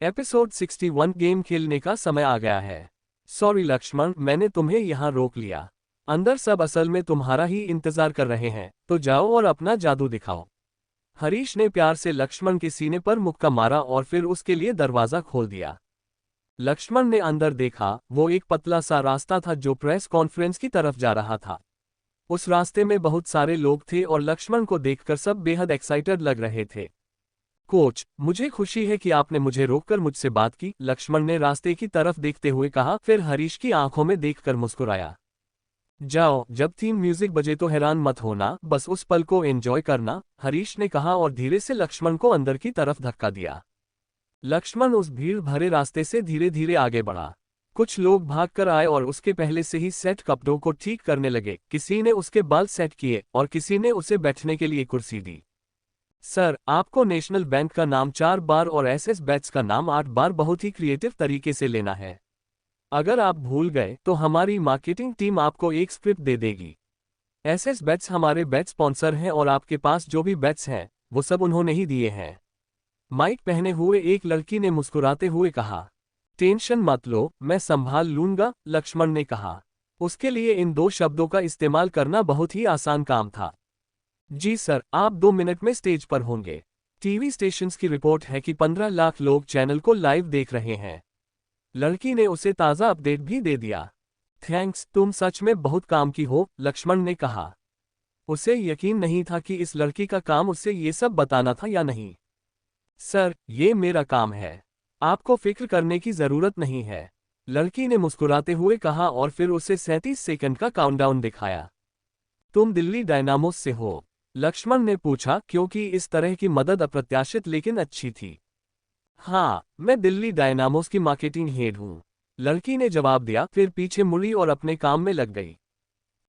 Episode 61 game खेलने का समय आ गया है। सॉरी लक्ष्मण, मैंने तुम्हें यहाँ रोक लिया। अंदर सब असल में तुम्हारा ही इंतजार कर रहे हैं, तो जाओ और अपना जादू दिखाओ। हरीश ने प्यार से लक्ष्मण के सीने पर मुक्का मारा और फिर उसके लिए दरवाजा खोल दिया। लक्ष्मण ने अंदर देखा, वो एक पतला सा रास्ता था जो प्रेस कॉन्फ्रेंस की तरफ जा रहा था। उस रास्ते में बहुत सारे लोग थे और लक्ष्मण को देखकर सब बेहद एक्साइटेड लग रहे थे। कोच, मुझे खुशी है कि आपने मुझे रोककर मुझसे बात की, लक्ष्मण ने रास्ते की तरफ देखते हुए कहा, फिर हरीश की आंखों में देखकर मुस्कुराया। जाओ, जब थीम म्यूजिक बजे तो हैरान मत होना, बस उस पल को एंजॉय करना, हरीश ने कहा और धीरे से लक्ष्मण को अंदर की तरफ धक्का दिया। लक्ष्मण उस भीड़ भरे रास्ते से धीरे धीरे आगे बढ़ा। कुछ लोग भागकर आए और उसके पहले से ही सेट कपड़ों को ठीक करने लगे। किसी ने उसके बाल सेट किए और किसी ने उसे बैठने के लिए कुर्सी दी। सर, आपको नेशनल बैंक का नाम 4 बार और एसएस बैट्स का नाम 8 बार बहुत ही क्रिएटिव तरीके से लेना है। अगर आप भूल गए तो हमारी मार्केटिंग टीम आपको एक स्क्रिप्ट दे देगी। एसएस बैट्स हमारे बैट स्पॉन्सर हैं और आपके पास जो भी बैट्स हैं वो सब उन्होंने ही दिए हैं। माइक पहने हुए एक लड़की ने मुस्कुराते हुए कहा। टेंशन मत लो, मैं संभाल लूंगा, लक्ष्मण ने कहा। उसके लिए इन 2 शब्दों का इस्तेमाल करना बहुत ही आसान काम था। जी सर, आप 2 मिनट में स्टेज पर होंगे। टीवी स्टेशंस की रिपोर्ट है कि 15 लाख लोग चैनल को लाइव देख रहे हैं। लड़की ने उसे ताज़ा अपडेट भी दे दिया। थैंक्स, तुम सच में बहुत काम की हो, लक्ष्मण ने कहा। उसे यकीन नहीं था कि इस लड़की का काम उसे ये सब बताना था या नहीं। सर, ये मेरा काम है, आपको फिक्र करने की जरूरत नहीं है, लड़की ने मुस्कुराते हुए कहा और फिर उसे 37 सेकंड का काउंटडाउन दिखाया। तुम दिल्ली डायनामोस से हो? लक्ष्मण ने पूछा, क्योंकि इस तरह की मदद अप्रत्याशित लेकिन अच्छी थी। हाँ, मैं दिल्ली डायनामोस की मार्केटिंग हेड हूँ, लड़की ने जवाब दिया, फिर पीछे मुड़ी और अपने काम में लग गई।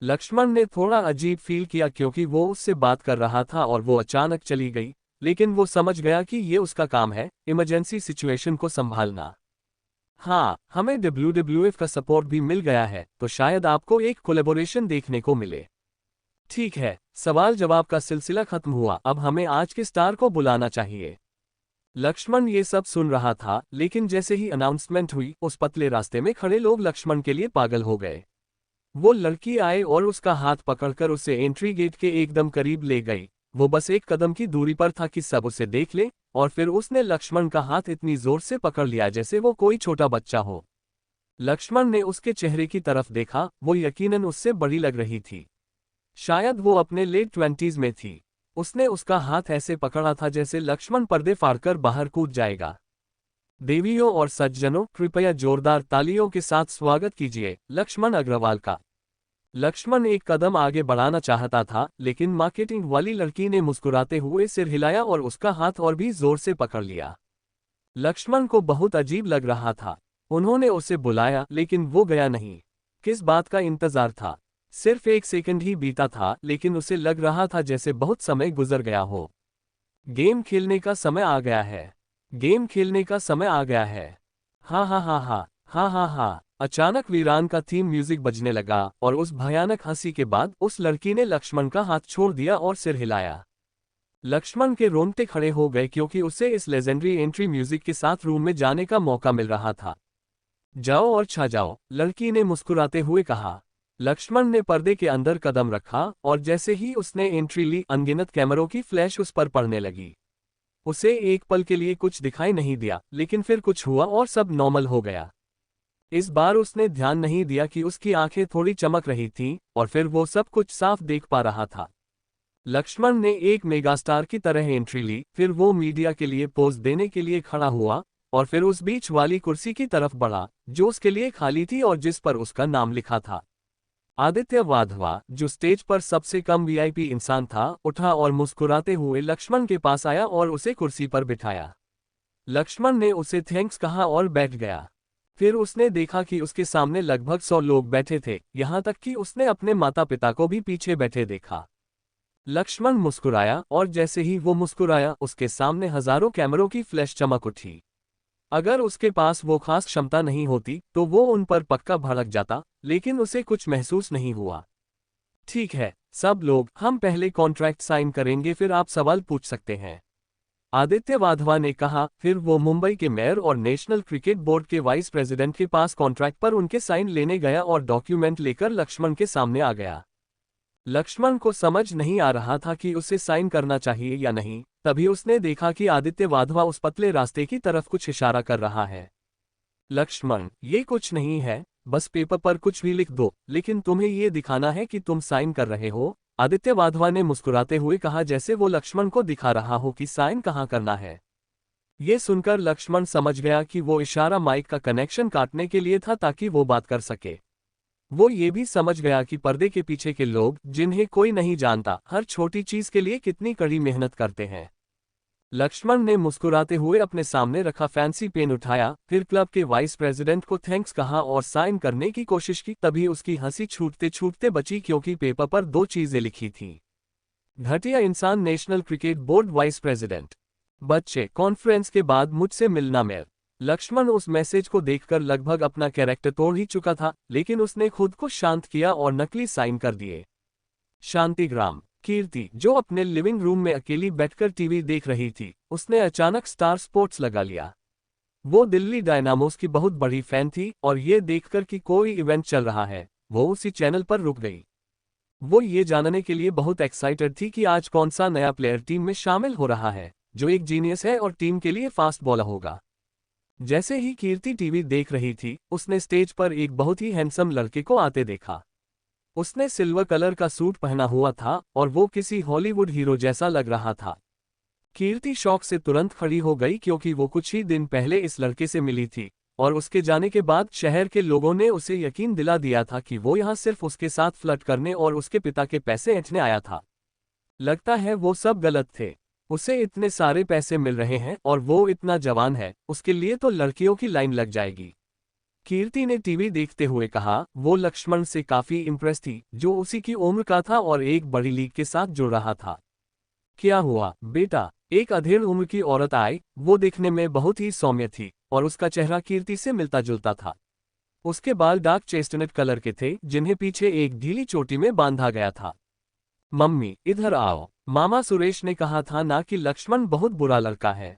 लक्ष्मण ने थोड़ा अजीब फील किया क्योंकि वो उससे बात कर रहा था और वो अचानक चली गई, लेकिन वो समझ गया कि ये उसका काम है, इमरजेंसी सिचुएशन को संभालना। हाँ, हमें WWF का सपोर्ट भी मिल गया है, तो शायद आपको एक कोलैबोरेशन देखने को मिले। ठीक है, सवाल जवाब का सिलसिला खत्म हुआ, अब हमें आज के स्टार को बुलाना चाहिए। लक्ष्मण ये सब सुन रहा था, लेकिन जैसे ही अनाउंसमेंट हुई, उस पतले रास्ते में खड़े लोग लक्ष्मण के लिए पागल हो गए। वो लड़की आए और उसका हाथ पकड़कर उसे एंट्री गेट के एकदम करीब ले गई। वो बस एक कदम की दूरी पर था कि सब उसे देख ले, और फिर उसने लक्ष्मण का हाथ इतनी जोर से पकड़ लिया जैसे वो कोई छोटा बच्चा हो। लक्ष्मण ने उसके चेहरे की तरफ देखा, वो यकीनन उससे बड़ी लग रही थी। शायद वो अपने लेट 20s में थी। उसने उसका हाथ ऐसे पकड़ा था जैसे लक्ष्मण पर्दे फाड़कर बाहर कूद जाएगा। देवियों और सज्जनों, कृपया जोरदार तालियों के साथ स्वागत कीजिए लक्ष्मण अग्रवाल का। लक्ष्मण एक कदम आगे बढ़ाना चाहता था, लेकिन मार्केटिंग वाली लड़की ने मुस्कुराते हुए सिर हिलाया और उसका हाथ और भी जोर से पकड़ लिया। लक्ष्मण को बहुत अजीब लग रहा था। उन्होंने उसे बुलाया, लेकिन वो गया नहीं। किस बात का इंतजार था? सिर्फ 1 सेकंड ही बीता था, लेकिन उसे लग रहा था जैसे बहुत समय गुजर गया हो। गेम खेलने का समय आ गया है। गेम खेलने का समय आ गया है। हा हा हा हा, हा हा हा। अचानक वीरान का थीम म्यूजिक बजने लगा और उस भयानक हंसी के बाद उस लड़की ने लक्ष्मण का हाथ छोड़ दिया और सिर हिलाया। लक्ष्मण के रोंगटे खड़े हो गए क्योंकि उसे इस लेजेंडरी एंट्री म्यूजिक के साथ रूम में जाने का मौका मिल रहा था। जाओ और छा जाओ, लड़की ने मुस्कुराते हुए कहा। लक्ष्मण ने पर्दे के अंदर कदम रखा और जैसे ही उसने एंट्री ली, अनगिनत कैमरों की फ्लैश उस पर पड़ने लगी। उसे एक पल के लिए कुछ दिखाई नहीं दिया, लेकिन फिर कुछ हुआ और सब नॉर्मल हो गया। इस बार उसने ध्यान नहीं दिया कि उसकी आंखें थोड़ी चमक रही थीं, और फिर वो सब कुछ साफ देख पा रहा था। लक्ष्मण ने एक मेगास्टार की तरह एंट्री ली, फिर वो मीडिया के लिए पोज देने के लिए खड़ा हुआ, और फिर उस बीच वाली कुर्सी की तरफ बढ़ा, जो उसके लिए खाली थी और जिस पर उसका नाम लिखा था। आदित्य वाधवा, जो स्टेज पर सबसे कम वीआईपी इंसान था, उठा और मुस्कुराते हुए लक्ष्मण के पास आया और उसे कुर्सी पर बिठाया। लक्ष्मण ने उसे थैंक्स कहा और बैठ गया। फिर उसने देखा कि उसके सामने लगभग 100 लोग बैठे थे, यहाँ तक कि उसने अपने माता पिता को भी पीछे बैठे देखा। लक्ष्मण मुस्कुराया, और जैसे ही वो मुस्कुराया, उसके सामने हजारों कैमरों की फ्लैश चमक उठी। अगर उसके पास वो खास क्षमता नहीं होती तो वो उन पर पक्का भड़क जाता, लेकिन उसे कुछ महसूस नहीं हुआ। ठीक है सब लोग, हम पहले कॉन्ट्रैक्ट साइन करेंगे, फिर आप सवाल पूछ सकते हैं। आदित्य वाधवा ने कहा। फिर वो मुंबई के मेयर और नेशनल क्रिकेट बोर्ड के वाइस प्रेसिडेंट के पास कॉन्ट्रैक्ट पर उनके साइन लेने गया और डॉक्यूमेंट लेकर लक्ष्मण के सामने आ गया। लक्ष्मण को समझ नहीं आ रहा था कि उसे साइन करना चाहिए या नहीं। तभी उसने देखा कि आदित्य वाधवा उस पतले रास्ते की तरफ कुछ इशारा कर रहा है। लक्ष्मण, ये कुछ नहीं है, बस पेपर पर कुछ भी लिख दो, लेकिन तुम्हें ये दिखाना है कि तुम साइन कर रहे हो, आदित्य वाधवा ने मुस्कुराते हुए कहा, जैसे वो लक्ष्मण को दिखा रहा हो कि साइन कहाँ करना है। ये सुनकर लक्ष्मण समझ गया कि वो इशारा माइक का कनेक्शन काटने के लिए था ताकि वो बात कर सके। वो ये भी समझ गया कि पर्दे के पीछे के लोग, जिन्हें कोई नहीं जानता, हर छोटी चीज के लिए कितनी कड़ी मेहनत करते हैं। लक्ष्मण ने मुस्कुराते हुए अपने सामने रखा फैंसी पेन उठाया, फिर क्लब के वाइस प्रेसिडेंट को थैंक्स कहा और साइन करने की कोशिश की। तभी उसकी हंसी छूटते छूटते बची, क्योंकि पेपर पर दो चीजें लिखी थीं। घटिया इंसान, national cricket board vice president. बच्चे, कॉन्फ्रेंस के बाद मुझसे मिलना मेयर। लक्ष्मण उस मैसेज को देखकर लगभग अपना कैरेक्टर तोड़ ही चुका था, लेकिन उसने खुद को शांत किया और नकली साइन कर दिए। शांतिग्राम। कीर्ति, जो अपने लिविंग रूम में अकेली बैठकर टीवी देख रही थी, उसने अचानक स्टार स्पोर्ट्स लगा लिया। वो दिल्ली डायनामोस की बहुत बड़ी फैन थी और ये देखकर कि कोई इवेंट चल रहा है, वो उसी चैनल पर रुक गई। वो ये जानने के लिए बहुत एक्साइटेड थी कि आज कौन सा नया प्लेयर टीम में शामिल हो रहा है, जो एक जीनियस है और टीम के लिए फास्ट बॉलर होगा। जैसे ही कीर्ति टीवी देख रही थी, उसने स्टेज पर एक बहुत ही हैंडसम लड़के को आते देखा। उसने सिल्वर कलर का सूट पहना हुआ था और वो किसी हॉलीवुड हीरो जैसा लग रहा था। कीर्ति शौक से तुरंत खड़ी हो गई, क्योंकि वो कुछ ही दिन पहले इस लड़के से मिली थी और उसके जाने के बाद शहर के लोगों ने उसे यकीन दिला दिया था कि वो यहाँ सिर्फ उसके साथ फ्लर्ट करने और उसके पिता के पैसे ऐंठने आया था। लगता है वो सब गलत थे। उसे इतने सारे पैसे मिल रहे हैं और वो इतना जवान है, उसके लिए तो लड़कियों की लाइन लग जाएगी। कीर्ति ने टीवी देखते हुए कहा। वो लक्ष्मण से काफी इम्प्रेस थी, जो उसी की उम्र का था और एक बड़ी लीग के साथ जुड़ रहा था। क्या हुआ बेटा? एक अधेड़ उम्र की औरत आई। वो देखने में बहुत ही सौम्य थी और उसका चेहरा कीर्ति से मिलता जुलता था। उसके बाल डार्क चेस्टनट कलर के थे, जिन्हें पीछे एक ढीली चोटी में बांधा गया था। मम्मी, इधर आओ, मामा सुरेश ने कहा था ना कि लक्ष्मण बहुत बुरा लड़का है,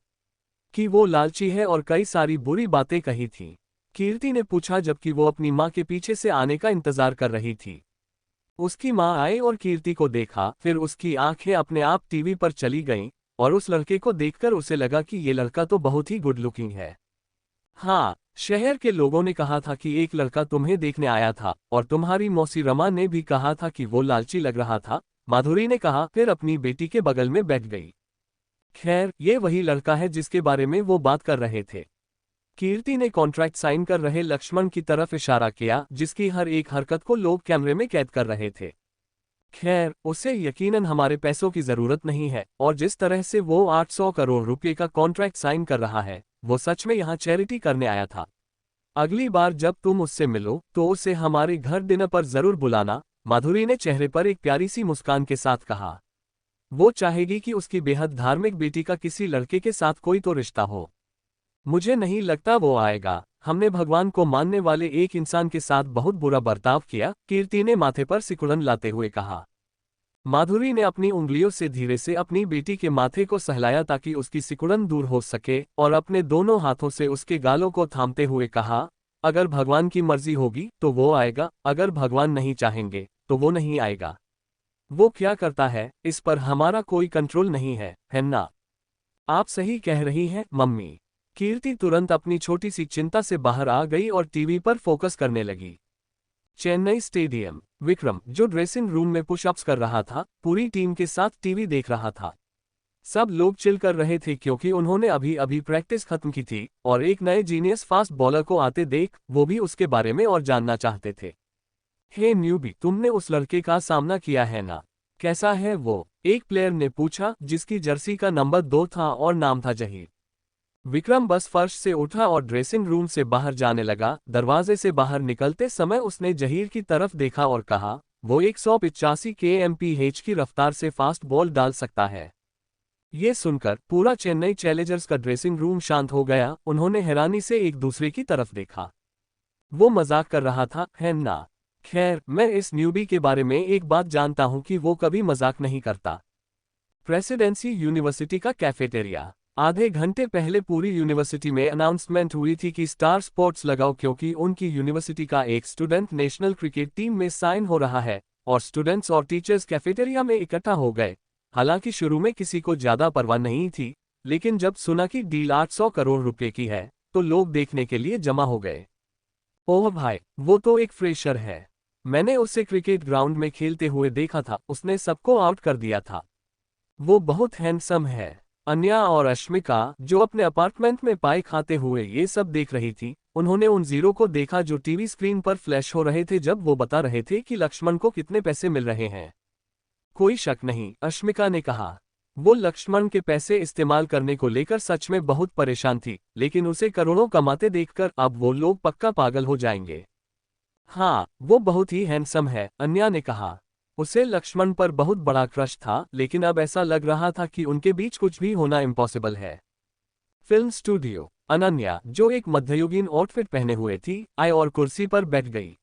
कि वो लालची है और कई सारी बुरी बातें कही थी। कीर्ति ने पूछा, जबकि वो अपनी माँ के पीछे से आने का इंतजार कर रही थी। उसकी माँ आई और कीर्ति को देखा, फिर उसकी आंखें अपने आप टीवी पर चली गईं और उस लड़के को देखकर उसे लगा कि ये लड़का तो बहुत ही गुड लुकिंग है। हाँ, शहर के लोगों ने कहा था कि एक लड़का तुम्हें देखने आया था और तुम्हारी मौसी रमा ने भी कहा था कि वो लालची लग रहा था, माधुरी ने कहा, फिर अपनी बेटी के बगल में बैठ गई। खैर, ये वही लड़का है जिसके बारे में वो बात कर रहे थे। कीर्ति ने कॉन्ट्रैक्ट साइन कर रहे लक्ष्मण की तरफ इशारा किया, जिसकी हर एक हरकत को लोग कैमरे में कैद कर रहे थे। खैर, उसे यकीनन हमारे पैसों की जरूरत नहीं है और जिस तरह से वो 800 करोड़ रुपए का कॉन्ट्रैक्ट साइन कर रहा है, वो सच में यहाँ चैरिटी करने आया था। अगली बार जब तुम उससे मिलो तो उसे हमारे घर डिनर पर जरूर बुलाना, माधुरी ने चेहरे पर एक प्यारी सी मुस्कान के साथ कहा। वो चाहेगी कि उसकी बेहद धार्मिक बेटी का किसी लड़के के साथ कोई तो रिश्ता हो। मुझे नहीं लगता वो आएगा। हमने भगवान को मानने वाले एक इंसान के साथ बहुत बुरा बर्ताव किया, कीर्ति ने माथे पर सिकुड़न लाते हुए कहा। माधुरी ने अपनी उंगलियों से धीरे से अपनी बेटी के माथे को सहलाया ताकि उसकी सिकुड़न दूर हो सके और अपने दोनों हाथों से उसके गालों को थामते हुए कहा, अगर भगवान की मर्जी होगी तो वो आएगा, अगर भगवान नहीं चाहेंगे तो वो नहीं आएगा। वो क्या करता है, इस पर हमारा कोई कंट्रोल नहीं है ना? आप सही कह रही हैं, मम्मी। कीर्ति तुरंत अपनी छोटी सी चिंता से बाहर आ गई और टीवी पर फोकस करने लगी। चेन्नई स्टेडियम। विक्रम, जो ड्रेसिंग रूम में पुशअप्स कर रहा था, पूरी टीम के साथ टीवी देख रहा था। सब लोग चिल कर रहे थे क्योंकि उन्होंने अभी अभी प्रैक्टिस खत्म की थी और एक नए जीनियस फास्ट बॉलर को आते देख वो भी उसके बारे में और जानना चाहते थे। हे न्यूबी, तुमने उस लड़के का सामना किया है ना? कैसा है वो? एक प्लेयर ने पूछा, जिसकी जर्सी का नंबर 2 था और नाम था जहीर। विक्रम बस फर्श से उठा और ड्रेसिंग रूम से बाहर जाने लगा। दरवाजे से बाहर निकलते समय उसने जहीर की तरफ देखा और कहा, वो 185 kmph की रफ्तार से फास्ट बॉल डाल सकता है। ये सुनकर पूरा चेन्नई चैलेंजर्स का ड्रेसिंग रूम शांत हो गया। उन्होंने हैरानी से एक दूसरे की तरफ देखा। वो मजाक कर रहा था, है ना? खैर, मैं इस न्यूबी के बारे में एक बात जानता हूं कि वो कभी मजाक नहीं करता। प्रेसिडेंसी यूनिवर्सिटी का कैफेटेरिया। आधे घंटे पहले पूरी यूनिवर्सिटी में अनाउंसमेंट हुई थी कि स्टार स्पोर्ट्स लगाओ, क्योंकि उनकी यूनिवर्सिटी का एक स्टूडेंट नेशनल क्रिकेट टीम में साइन हो रहा है और स्टूडेंट्स और टीचर्स कैफेटेरिया में इकट्ठा हो गए। हालांकि शुरू में किसी को ज्यादा परवाह नहीं थी, लेकिन जब सुना कि डील 800 करोड़ रुपए की है तो लोग देखने के लिए जमा हो गए। ओह भाई, वो तो एक फ्रेशर है। मैंने उसे क्रिकेट ग्राउंड में खेलते हुए देखा था, उसने सबको आउट कर दिया था। वो बहुत हैंडसम है। अन्या और अश्मिका, जो अपने अपार्टमेंट में पाई खाते हुए ये सब देख रही थी, उन्होंने उन जीरो को देखा जो टीवी स्क्रीन पर फ्लैश हो रहे थे जब वो बता रहे थे कि लक्ष्मण को कितने पैसे मिल रहे हैं। कोई शक नहीं, अश्मिका ने कहा। वो लक्ष्मण के पैसे इस्तेमाल करने को लेकर सच में बहुत परेशान थी, लेकिन उसे करोड़ों कमाते देखकर अब वो लोग पक्का पागल हो जाएंगे। हाँ, वो बहुत ही हैंडसम है, अन्या ने कहा। उसे लक्ष्मण पर बहुत बड़ा क्रश था, लेकिन अब ऐसा लग रहा था कि उनके बीच कुछ भी होना इम्पॉसिबल है। Film studio. अनन्या, जो एक मध्ययुगीन आउटफिट पहने हुए थी, आई और कुर्सी पर बैठ गई।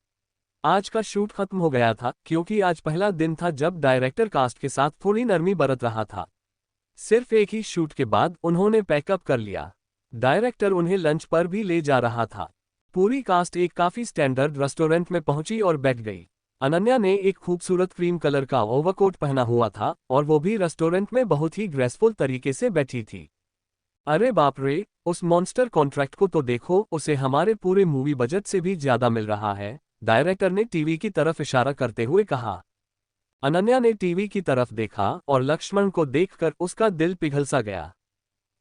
आज का शूट खत्म हो गया था, क्योंकि आज पहला दिन था जब डायरेक्टर कास्ट के साथ थोड़ी नरमी बरत रहा था। सिर्फ एक ही शूट के बाद उन्होंने पैकअप कर लिया। डायरेक्टर उन्हें लंच पर भी ले जा रहा था। पूरी कास्ट एक काफी स्टैंडर्ड रेस्टोरेंट में पहुंची और बैठ गई। अनन्या ने एक खूबसूरत क्रीम कलर का ओवरकोट पहना हुआ था और वो भी रेस्टोरेंट में बहुत ही ग्रेसफुल तरीके से बैठी थी। अरे बाप रे, उस मॉन्स्टर कॉन्ट्रैक्ट को तो देखो, उसे हमारे पूरे मूवी बजट से भी ज्यादा मिल रहा है, डायरेक्टर ने टीवी की तरफ इशारा करते हुए कहा। अनन्या ने टीवी की तरफ देखा और लक्ष्मण को देखकर उसका दिल पिघल सा गया।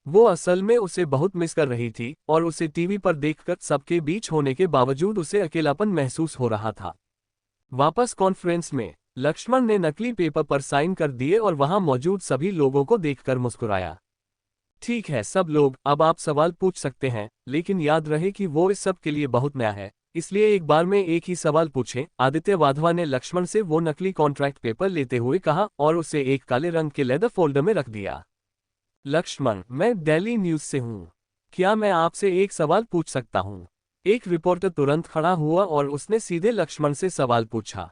वो असल में उसे बहुत मिस कर रही थी और उसे टीवी पर देखकर सबके बीच होने के बावजूद उसे अकेलापन महसूस हो रहा था। वापस कॉन्फ्रेंस में लक्ष्मण ने नकली पेपर पर साइन कर दिए और वहां मौजूद सभी लोगों को देखकर मुस्कुराया। ठीक है सब लोग, अब आप सवाल पूछ सकते हैं, लेकिन याद रहे कि वो इस सब के लिए बहुत नया है, इसलिए एक बार में एक ही सवाल पूछें। आदित्य वाधवा ने लक्ष्मण से वो नकली कॉन्ट्रैक्ट पेपर लेते हुए कहा और उसे एक काले रंग के लेदर फोल्डर में रख दिया। लक्ष्मण, मैं दिल्ली न्यूज से हूँ। क्या मैं आपसे एक सवाल पूछ सकता हूँ? एक रिपोर्टर तुरंत खड़ा हुआ और उसने सीधे लक्ष्मण से सवाल पूछा।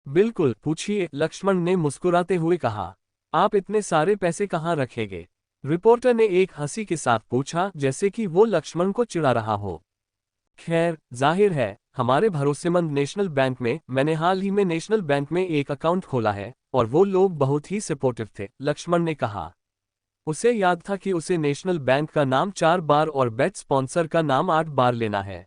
बिल्कुल, पूछिए, लक्ष्मण ने मुस्कुराते हुए कहा। आप इतने सारे पैसे कहाँ रखेंगे? रिपोर्टर ने एक हंसी के साथ पूछा, जैसे कि वो लक्ष्मण को चिढ़ा रहा हो। खैर, जाहिर है, हमारे भरोसेमंद नेशनल बैंक में। मैंने हाल ही में नेशनल बैंक में एक अकाउंट खोला है और वो लोग बहुत ही सपोर्टिव थे, लक्ष्मण ने कहा। उसे याद था कि उसे नेशनल बैंक का नाम 4 बार और बेट स्पॉन्सर का नाम 8 बार लेना है।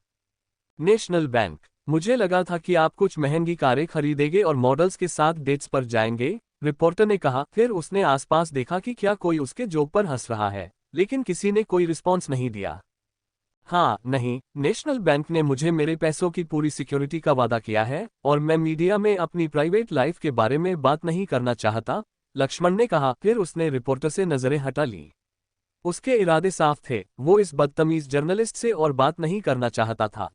नेशनल बैंक, मुझे लगा था कि आप कुछ महंगी कारें खरीदेंगे और मॉडल्स के साथ डेट्स पर जाएंगे, रिपोर्टर ने कहा। फिर उसने आसपास देखा कि क्या कोई उसके जोक पर हंस रहा है, लेकिन किसी ने कोई रिस्पॉन्स नहीं दिया। हाँ नहीं, नेशनल बैंक ने मुझे मेरे पैसों की पूरी सिक्योरिटी का वादा किया है और मैं मीडिया में अपनी प्राइवेट लाइफ के बारे में बात नहीं करना चाहता, लक्ष्मण ने कहा। फिर उसने रिपोर्टर से नजरें हटा ली। उसके इरादे साफ थे, वो इस बदतमीज जर्नलिस्ट से और बात नहीं करना चाहता था।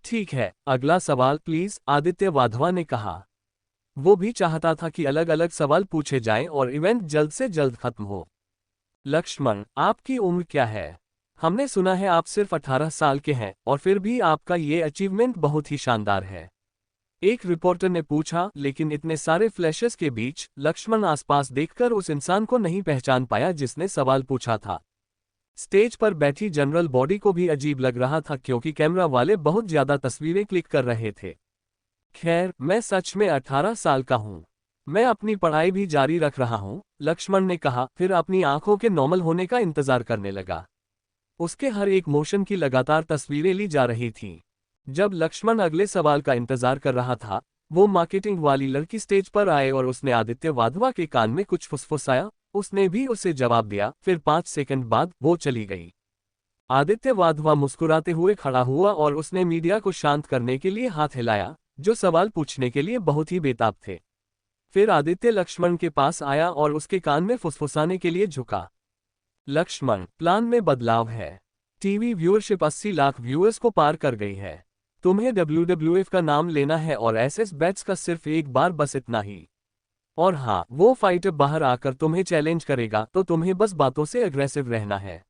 ठीक है, अगला सवाल प्लीज, आदित्य वाधवा ने कहा। वो भी चाहता था कि अलग अलग सवाल पूछे जाएं और इवेंट जल्द से जल्द खत्म हो। लक्ष्मण, आपकी उम्र क्या है? हमने सुना है आप सिर्फ 18 साल के हैं और फिर भी आपका ये अचीवमेंट बहुत ही शानदार है, एक रिपोर्टर ने पूछा। लेकिन इतने सारे फ्लैशेस के बीच लक्ष्मण आसपास देखकर उस इंसान को नहीं पहचान पाया जिसने सवाल पूछा था। स्टेज पर बैठी जनरल बॉडी को भी अजीब लग रहा था, क्योंकि कैमरा वाले बहुत ज्यादा तस्वीरें क्लिक कर रहे थे। खैर, मैं सच में 18 साल का हूँ। मैं अपनी पढ़ाई भी जारी रख रहा हूँ, लक्ष्मण ने कहा। फिर अपनी आंखों के नॉर्मल होने का इंतजार करने लगा। उसके हर एक मोशन की लगातार तस्वीरें ली जा रही थीं। जब लक्ष्मण अगले सवाल का इंतजार कर रहा था, वो मार्केटिंग वाली लड़की स्टेज पर आए और उसने आदित्य वाधवा के कान में कुछ फुसफुसाया। उसने भी उसे जवाब दिया। फिर 5 सेकंड बाद वो चली गई। आदित्य वाधवा मुस्कुराते हुए खड़ा हुआ और उसने मीडिया को शांत करने के लिए हाथ हिलाया, जो सवाल पूछने के लिए बहुत ही बेताब थे। फिर आदित्य लक्ष्मण के पास आया और उसके कान में फुसफुसाने के लिए झुका। लक्ष्मण, प्लान में बदलाव है। टीवी व्यूअरशिप 80 लाख व्यूअर्स को पार कर गई है। तुम्हें WWF का नाम लेना है और SS बैट्स का सिर्फ एक बार, बस इतना ही। और हाँ, वो फाइटर बाहर आकर तुम्हें चैलेंज करेगा, तो तुम्हें बस बातों से अग्रेसिव रहना है।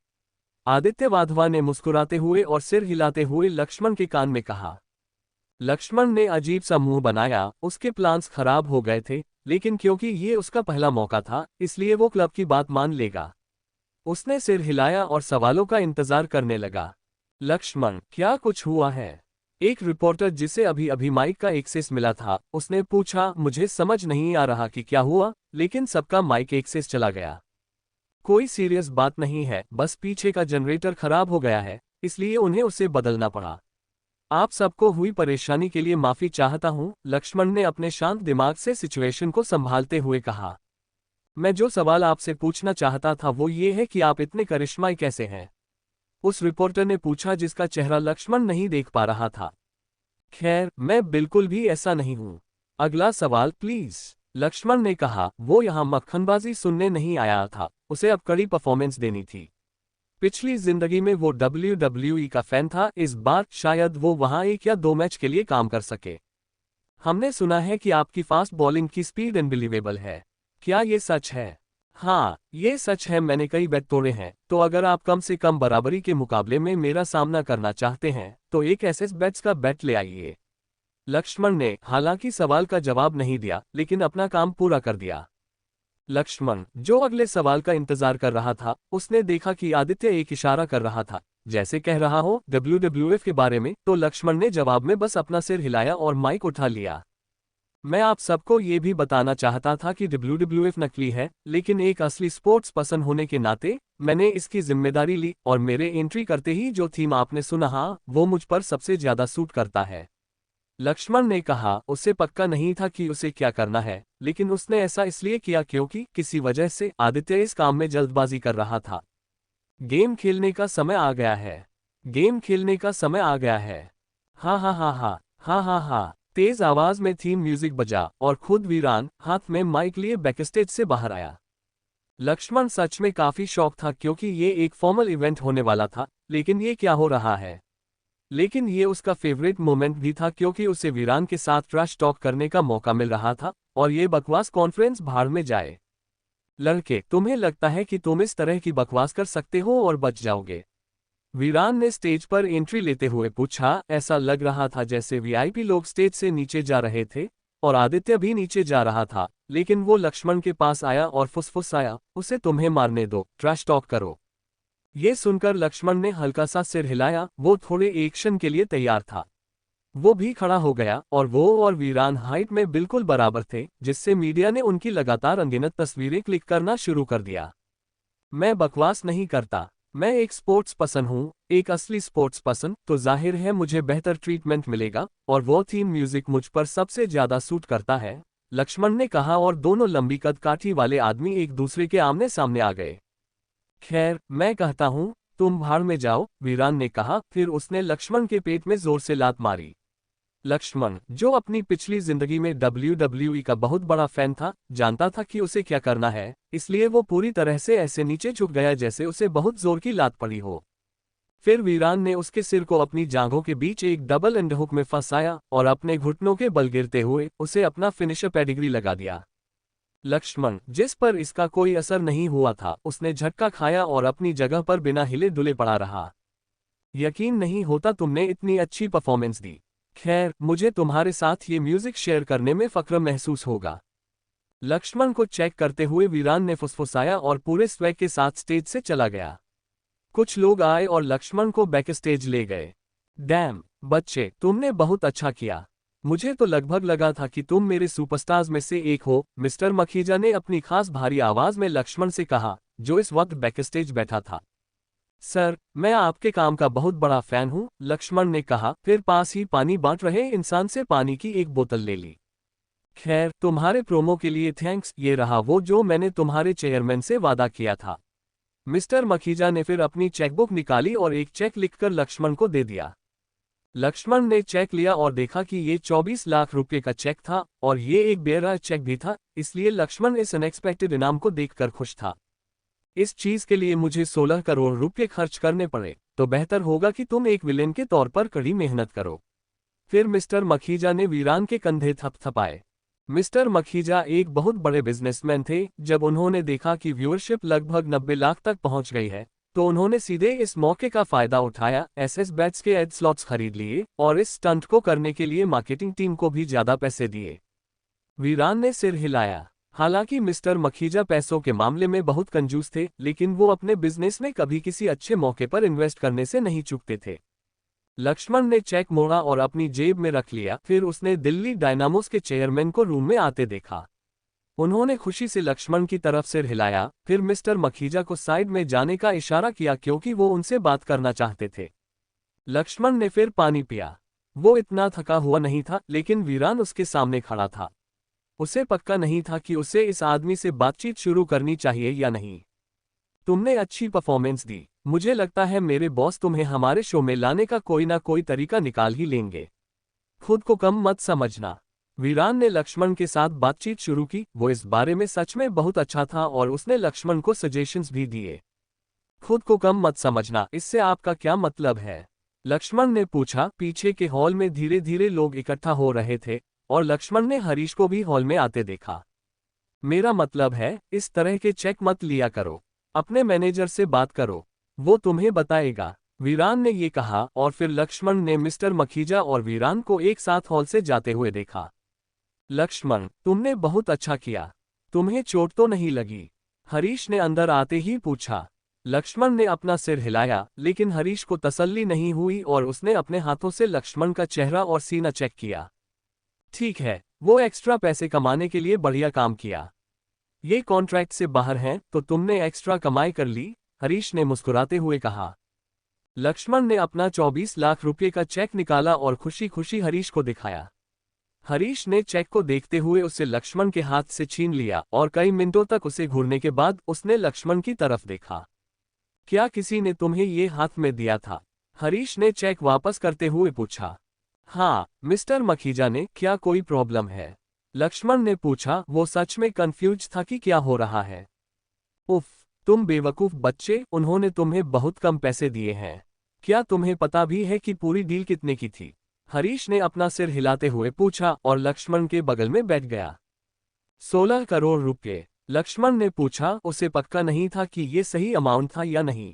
आदित्य वाधवा ने मुस्कुराते हुए और सिर हिलाते हुए लक्ष्मण के कान में कहा। लक्ष्मण ने अजीब सा मुंह बनाया। उसके प्लान्स खराब हो गए थे, लेकिन क्योंकि ये उसका पहला मौका था, इसलिए वो क्लब की बात मान लेगा। उसने सिर हिलाया और सवालों का इंतजार करने लगा। लक्ष्मण, क्या कुछ हुआ है? एक रिपोर्टर जिसे अभी अभी माइक का एक्सेस मिला था, उसने पूछा। मुझे समझ नहीं आ रहा कि क्या हुआ, लेकिन सबका माइक एक्सेस चला गया। कोई सीरियस बात नहीं है, बस पीछे का जनरेटर खराब हो गया है, इसलिए उन्हें उसे बदलना पड़ा। आप सबको हुई परेशानी के लिए माफी चाहता हूं, लक्ष्मण ने अपने शांत दिमाग से सिचुएशन को संभालते हुए कहा। मैं जो सवाल आपसे पूछना चाहता था वो ये है कि आप इतने करिश्माई कैसे हैं? उस रिपोर्टर ने पूछा जिसका चेहरा लक्ष्मण नहीं देख पा रहा था। खैर, मैं बिल्कुल भी ऐसा नहीं हूं। अगला सवाल प्लीज, लक्ष्मण ने कहा। वो यहाँ मक्खनबाजी सुनने नहीं आया था, उसे अब कड़ी परफॉर्मेंस देनी थी। पिछली जिंदगी में वो WWE का फैन था, इस बार शायद वो वहां 1 या 2 मैच के लिए काम कर सके। हमने सुना है कि आपकी फास्ट बॉलिंग की स्पीड अनबिलीवेबल है। क्या ये सच है? हाँ, ये सच है, मैंने कई बेट तोड़े हैं, तो अगर आप कम से कम बराबरी के मुकाबले में मेरा सामना करना चाहते हैं, तो एक एसएस बेट्स का बेट ले आइए। लक्ष्मण ने हालांकि सवाल का जवाब नहीं दिया, लेकिन अपना काम पूरा कर दिया। लक्ष्मण, जो अगले सवाल का इंतजार कर रहा था, उसने देखा कि आदित्य एक इशारा कर रहा था, जैसे कह रहा हो WWF के बारे में, तो लक्ष्मण ने जवाब में बस अपना सिर हिलाया और माइक उठा लिया। मैं आप सबको ये भी बताना चाहता था कि WWF नकली है, लेकिन एक असली स्पोर्ट्स पर्सन होने के नाते मैंने इसकी जिम्मेदारी ली और मेरे एंट्री करते ही जो थीम आपने सुना, वो मुझ पर सबसे ज्यादा सूट करता है। लक्ष्मण ने कहा। उसे पक्का नहीं था कि उसे क्या करना है, लेकिन उसने ऐसा इसलिए किया क्योंकि किसी वजह से आदित्य इस काम में जल्दबाजी कर रहा था। गेम खेलने का समय आ गया है। गेम खेलने का समय आ गया है। हा हा हा हा हा हा हा। तेज आवाज में थीम म्यूजिक बजा और खुद वीरान हाथ में माइक लिए बैकस्टेज से बाहर आया। लक्ष्मण सच में काफी शौक था क्योंकि ये एक फॉर्मल इवेंट होने वाला था, लेकिन ये क्या हो रहा है? लेकिन ये उसका फेवरेट मोमेंट भी था क्योंकि उसे वीरान के साथ ट्रैश टॉक करने का मौका मिल रहा था, और ये बकवास कॉन्फ्रेंस भाड़ में जाए। लड़के, तुम्हें लगता है कि तुम इस तरह की बकवास कर सकते हो और बच जाओगे? वीरान ने स्टेज पर एंट्री लेते हुए पूछा। ऐसा लग रहा था जैसे वीआईपी लोग स्टेज से नीचे जा रहे थे और आदित्य भी नीचे जा रहा था, लेकिन वो लक्ष्मण के पास आया और फुसफुसाया, उसे तुम्हें मारने दो, ट्रैश टॉक करो। ये सुनकर लक्ष्मण ने हल्का सा सिर हिलाया, वो थोड़े एक्शन के लिए तैयार था। वो भी खड़ा हो गया और वो और वीरान हाइट में बिल्कुल बराबर थे, जिससे मीडिया ने उनकी लगातार अनगिनत तस्वीरें क्लिक करना शुरू कर दिया। मैं बकवास नहीं करता, मैं एक स्पोर्ट्स पर्सन हूँ, एक असली स्पोर्ट्स पर्सन, तो जाहिर है मुझे बेहतर ट्रीटमेंट मिलेगा, और वो थीम म्यूजिक मुझ पर सबसे ज्यादा सूट करता है, लक्ष्मण ने कहा, और दोनों लंबी कद काठी वाले आदमी एक दूसरे के आमने सामने आ गए। खैर, मैं कहता हूँ, तुम भाड़ में जाओ, वीरान ने कहा, फिर उसने लक्ष्मण के पेट में जोर से लात मारी। लक्ष्मण, जो अपनी पिछली जिंदगी में WWE का बहुत बड़ा फैन था, जानता था कि उसे क्या करना है, इसलिए वो पूरी तरह से ऐसे नीचे झुक गया जैसे उसे बहुत जोर की लात पड़ी हो। फिर वीरान ने उसके सिर को अपनी जांघों के बीच एक डबल अंडरहुक में फंसाया और अपने घुटनों के बल गिरते हुए उसे अपना फिनिशर पेडिग्री लगा दिया। लक्ष्मण, जिस पर इसका कोई असर नहीं हुआ था, उसने झटका खाया और अपनी जगह पर बिना हिले डुले पड़ा रहा। यकीन नहीं होता तुमने इतनी अच्छी परफॉर्मेंस दी। खैर, मुझे तुम्हारे साथ ये म्यूजिक शेयर करने में फक्र महसूस होगा। लक्ष्मण को चेक करते हुए वीरान ने फुसफुसाया और पूरे स्वैग के साथ स्टेज से चला गया। कुछ लोग आए और लक्ष्मण को बैक स्टेज ले गए। डैम बच्चे, तुमने बहुत अच्छा किया। मुझे तो लगभग लगा था कि तुम मेरे सुपरस्टार्स में से एक हो, मिस्टर मखीजा ने अपनी खास भारी आवाज में लक्ष्मण से कहा, जो इस वक्त बैकस्टेज बैठा था। सर, मैं आपके काम का बहुत बड़ा फैन हूं, लक्ष्मण ने कहा, फिर पास ही पानी बांट रहे इंसान से पानी की एक बोतल ले ली। खैर, तुम्हारे प्रोमो के लिए थैंक्स, ये रहा वो जो मैंने तुम्हारे चेयरमैन से वादा किया था। मिस्टर मखीजा ने फिर अपनी चेकबुक निकाली और एक चेक लिखकर लक्ष्मण को दे दिया। लक्ष्मण ने चेक लिया और देखा कि ये 24 लाख रुपए का चेक था, और ये एक बेरा चेक भी था, इसलिए लक्ष्मण इस अनएक्सपेक्टेड इनाम को देखकर खुश था। इस चीज के लिए मुझे 16 करोड़ रुपए खर्च करने पड़े, तो बेहतर होगा कि तुम एक विलेन के तौर पर कड़ी मेहनत करो। फिर मिस्टर मखीजा ने वीरान के कंधे थपथपाए। मिस्टर मखीजा एक बहुत बड़े बिजनेसमैन थे, जब उन्होंने देखा कि व्यूअरशिप लगभग 90 लाख तक पहुंच गई है, तो उन्होंने सीधे इस मौके का फायदा उठाया, एसएस बैट्स के एड स्लॉट्स खरीद लिए, और इस स्टंट को करने के लिए मार्केटिंग टीम को भी ज्यादा पैसे दिए। वीरान ने सिर हिलाया। हालांकि मिस्टर मखीजा पैसों के मामले में बहुत कंजूस थे, लेकिन वो अपने बिजनेस में कभी किसी अच्छे मौके पर इन्वेस्ट करने से नहीं चूकते थे। लक्ष्मण ने चेक मोड़ा और अपनी जेब में रख लिया। फिर उसने दिल्ली डायनामोस के चेयरमैन को रूम में आते देखा। उन्होंने खुशी से लक्ष्मण की तरफ सिर हिलाया, फिर मिस्टर मखीजा को साइड में जाने का इशारा किया क्योंकि वो उनसे बात करना चाहते थे। लक्ष्मण ने फिर पानी पिया। वो इतना थका हुआ नहीं था, लेकिन वीरान उसके सामने खड़ा था। उसे पक्का नहीं था कि उसे इस आदमी से बातचीत शुरू करनी चाहिए या नहीं। तुमने अच्छी परफॉर्मेंस दी। मुझे लगता है मेरे बॉस तुम्हें हमारे शो में लाने का कोई ना कोई तरीका निकाल ही लेंगे। खुद को कम मत समझना। वीरान ने लक्ष्मण के साथ बातचीत शुरू की। वो इस बारे में सच में बहुत अच्छा था और उसने लक्ष्मण को सजेशंस भी दिए। खुद को कम मत समझना, इससे आपका क्या मतलब है? लक्ष्मण ने पूछा। पीछे के हॉल में धीरे धीरे लोग इकट्ठा हो रहे थे और लक्ष्मण ने हरीश को भी हॉल में आते देखा। मेरा मतलब है, इस तरह के चेक मत लिया करो। अपने मैनेजर से बात करो, वो तुम्हें बताएगा। वीरान ने ये कहा और फिर लक्ष्मण ने मिस्टर मखीजा और वीरान को एक साथ हॉल से जाते हुए देखा। लक्ष्मण, तुमने बहुत अच्छा किया। तुम्हें चोट तो नहीं लगी? हरीश ने अंदर आते ही पूछा। लक्ष्मण ने अपना सिर हिलाया, लेकिन हरीश को तसल्ली नहीं हुई और उसने अपने हाथों से लक्ष्मण का चेहरा और सीना चेक किया। ठीक है, वो एक्स्ट्रा पैसे कमाने के लिए बढ़िया काम किया। ये कॉन्ट्रैक्ट से बाहर हैं, तो तुमने एक्स्ट्रा कमाई कर ली, हरीश ने मुस्कुराते हुए कहा। लक्ष्मण ने अपना 24 लाख रुपये का चेक निकाला और खुशी खुशी हरीश को दिखाया। हरीश ने चेक को देखते हुए उसे लक्ष्मण के हाथ से छीन लिया और कई मिनटों तक उसे घूरने के बाद उसने लक्ष्मण की तरफ देखा। क्या किसी ने तुम्हें ये हाथ में दिया था? हरीश ने चेक वापस करते हुए पूछा। हाँ, मिस्टर मखीजा ने। क्या कोई प्रॉब्लम है? लक्ष्मण ने पूछा। वो सच में कंफ्यूज था कि क्या हो रहा है। उफ, तुम बेवकूफ बच्चे, उन्होंने तुम्हें बहुत कम पैसे दिए हैं। क्या तुम्हें पता भी है कि पूरी डील कितने की थी? हरीश ने अपना सिर हिलाते हुए पूछा और लक्ष्मण के बगल में बैठ गया। 16 करोड़ रुपये। लक्ष्मण ने पूछा। उसे पक्का नहीं था कि ये सही अमाउंट था या नहीं।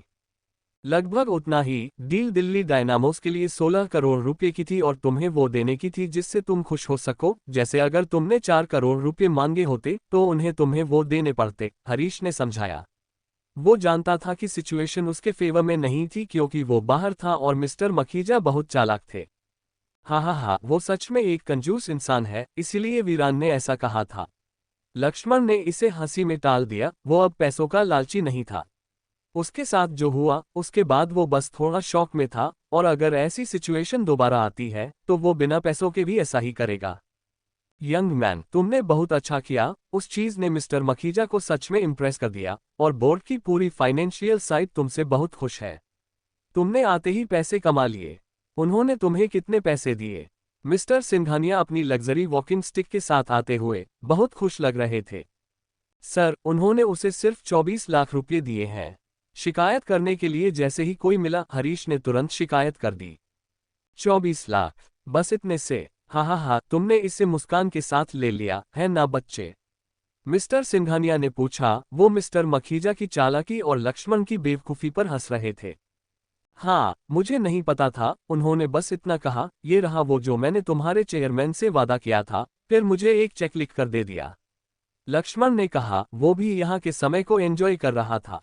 लगभग उतना ही। डील दिल्ली डायनामोस के लिए 16 करोड़ रुपये की थी और तुम्हें वो देने की थी जिससे तुम खुश हो सको। जैसे अगर तुमने 4 करोड़ रुपये मांगे होते तो उन्हें तुम्हें वो देने पड़ते, हरीश ने समझाया। वो जानता था कि सिचुएशन उसके फेवर में नहीं थी क्योंकि वो बाहर था और मिस्टर मखीजा बहुत चालाक थे। हाँ, वो सच में एक कंजूस इंसान है, इसीलिए वीरान ने ऐसा कहा था। लक्ष्मण ने इसे हंसी में टाल दिया। वो अब पैसों का लालची नहीं था। उसके साथ जो हुआ उसके बाद वो बस थोड़ा शॉक में था, और अगर ऐसी सिचुएशन दोबारा आती है तो वो बिना पैसों के भी ऐसा ही करेगा। यंग मैन, तुमने बहुत अच्छा किया। उस चीज ने मिस्टर मखीजा को सच में इम्प्रेस कर दिया और बोर्ड की पूरी फाइनेंशियल साइड तुमसे बहुत खुश है। तुमने आते ही पैसे कमा लिए। उन्होंने तुम्हें कितने पैसे दिए? मिस्टर सिंघानिया अपनी लग्जरी वॉकिंग स्टिक के साथ आते हुए बहुत खुश लग रहे थे। सर, उन्होंने उसे सिर्फ 24 लाख रुपये दिए हैं। शिकायत करने के लिए जैसे ही कोई मिला, हरीश ने तुरंत शिकायत कर दी। 24 लाख? बस इतने से? हाँ, तुमने इसे मुस्कान के साथ ले लिया है ना बच्चे? मिस्टर सिंघानिया ने पूछा। वो मिस्टर मखीजा की चालाकी और लक्ष्मण की बेवकूफ़ी पर हंस रहे थे। हाँ, मुझे नहीं पता था, उन्होंने बस इतना कहा, ये रहा वो जो मैंने तुम्हारे चेयरमैन से वादा किया था, फिर मुझे एक चेक लिख कर दे दिया। लक्ष्मण ने कहा। वो भी यहाँ के समय को एंजॉय कर रहा था।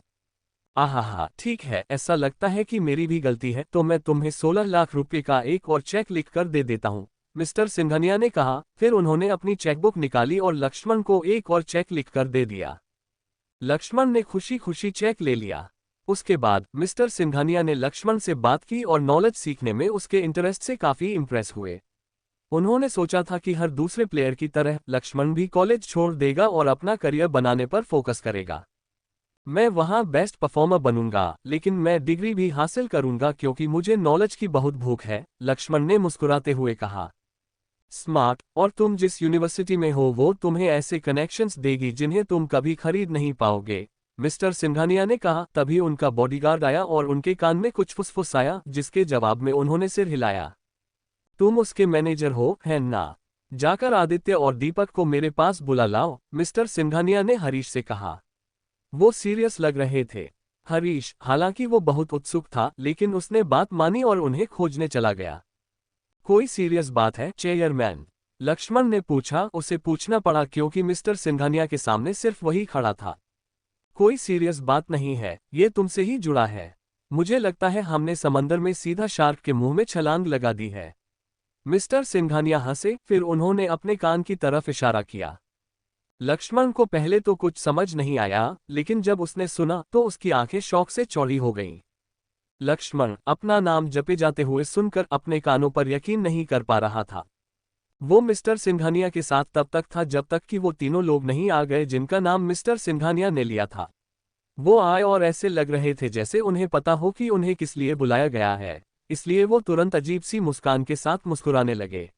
आहा, ठीक है, ऐसा लगता है कि मेरी भी गलती है, तो मैं तुम्हें 16 लाख रुपये का एक और चेक लिख कर दे देता हूँ, मिस्टर सिंघानिया ने कहा। फिर उन्होंने अपनी चेकबुक निकाली और लक्ष्मण को एक और चेक लिख कर दे दिया। लक्ष्मण ने खुशी खुशी चेक ले लिया। उसके बाद मिस्टर सिंघानिया ने लक्ष्मण से बात की और नॉलेज सीखने में उसके इंटरेस्ट से काफी इंप्रेस हुए। उन्होंने सोचा था कि हर दूसरे प्लेयर की तरह लक्ष्मण भी कॉलेज छोड़ देगा और अपना करियर बनाने पर फोकस करेगा। मैं वहां बेस्ट परफॉर्मर बनूंगा, लेकिन मैं डिग्री भी हासिल करूंगा क्योंकि मुझे नॉलेज की बहुत भूख है, लक्ष्मण ने मुस्कुराते हुए कहा। स्मार्ट, और तुम जिस यूनिवर्सिटी में हो वो तुम्हें ऐसे कनेक्शंस देगी जिन्हें तुम कभी खरीद नहीं पाओगे, मिस्टर सिंघानिया ने कहा। तभी उनका बॉडीगार्ड आया और उनके कान में कुछ फुसफुसाया, जिसके जवाब में उन्होंने सिर हिलाया। तुम उसके मैनेजर हो, है ना? जाकर आदित्य और दीपक को मेरे पास बुला लाओ, मिस्टर सिंघानिया ने हरीश से कहा। वो सीरियस लग रहे थे। हरीश, हालांकि वो बहुत उत्सुक था, लेकिन उसने बात मानी और उन्हें खोजने चला गया। कोई सीरियस बात है चेयरमैन? लक्ष्मण ने पूछा। उसे पूछना पड़ा क्योंकि मिस्टर सिंघानिया के सामने सिर्फ वही खड़ा था। कोई सीरियस बात नहीं है, ये तुमसे ही जुड़ा है। मुझे लगता है हमने समंदर में सीधा शार्क के मुंह में छलांग लगा दी है। मिस्टर सिंघानिया हंसे, फिर उन्होंने अपने कान की तरफ इशारा किया। लक्ष्मण को पहले तो कुछ समझ नहीं आया, लेकिन जब उसने सुना तो उसकी आंखें शौक से चौड़ी हो गईं। लक्ष्मण अपना नाम जपे जाते हुए सुनकर अपने कानों पर यकीन नहीं कर पा रहा था। वो मिस्टर सिंघानिया के साथ तब तक था जब तक कि वो तीनों लोग नहीं आ गए जिनका नाम मिस्टर सिंघानिया ने लिया था। वो आए और ऐसे लग रहे थे जैसे उन्हें पता हो कि उन्हें किस लिए बुलाया गया है, इसलिए वो तुरंत अजीब सी मुस्कान के साथ मुस्कुराने लगे।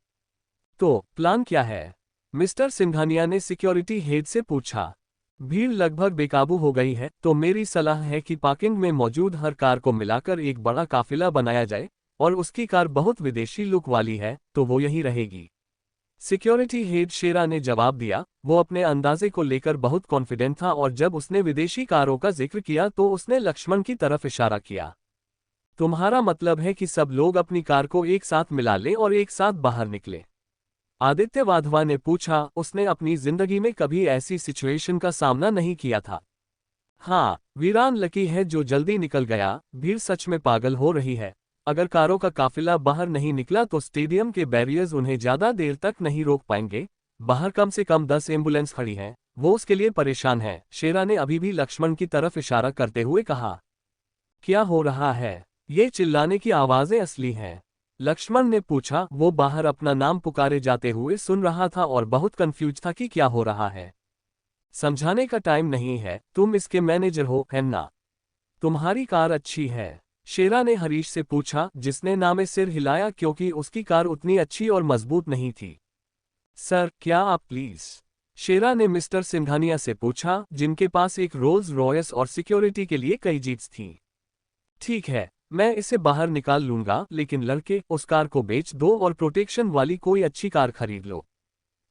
तो प्लान क्या है? मिस्टर सिंघानिया ने सिक्योरिटी हेड से पूछा। भीड़ लगभग बेकाबू हो गई है, तो मेरी सलाह है कि पार्किंग में मौजूद हर कार को मिलाकर एक बड़ा काफिला बनाया जाए, और उसकी कार बहुत विदेशी लुक वाली है तो वो यहीं रहेगी। सिक्योरिटी हेड शेरा ने जवाब दिया। वो अपने अंदाजे को लेकर बहुत कॉन्फिडेंट था और जब उसने विदेशी कारों का जिक्र किया तो उसने लक्ष्मण की तरफ इशारा किया। तुम्हारा मतलब है कि सब लोग अपनी कार को एक साथ मिला लें और एक साथ बाहर निकले? आदित्य वाधवा ने पूछा। उसने अपनी जिंदगी में कभी ऐसी सिचुएशन का सामना नहीं किया था। हाँ, वीरान लकी है जो जल्दी निकल गया। भीड़ सच में पागल हो रही है। अगर कारों का काफिला बाहर नहीं निकला तो स्टेडियम के बैरियर्स उन्हें ज्यादा देर तक नहीं रोक पाएंगे। बाहर कम से कम 10 एम्बुलेंस खड़ी हैं, वो उसके लिए परेशान है। शेरा ने अभी भी लक्ष्मण की तरफ इशारा करते हुए कहा। क्या हो रहा है? ये चिल्लाने की आवाजें असली हैं? लक्ष्मण ने पूछा। वो बाहर अपना नाम पुकारे जाते हुए सुन रहा था और बहुत कंफ्यूज था कि क्या हो रहा है। समझाने का टाइम नहीं है, तुम इसके मैनेजर हो, है ना? तुम्हारी कार अच्छी है? शेरा ने हरीश से पूछा, जिसने नामे सिर हिलाया क्योंकि उसकी कार उतनी अच्छी और मजबूत नहीं थी। सर, क्या आप प्लीज? शेरा ने मिस्टर सिंघानिया से पूछा, जिनके पास एक रोल्स रॉयस और सिक्योरिटी के लिए कई जीप्स थीं। ठीक है, मैं इसे बाहर निकाल लूंगा, लेकिन लड़के उस कार को बेच दो और प्रोटेक्शन वाली कोई अच्छी कार खरीद लो।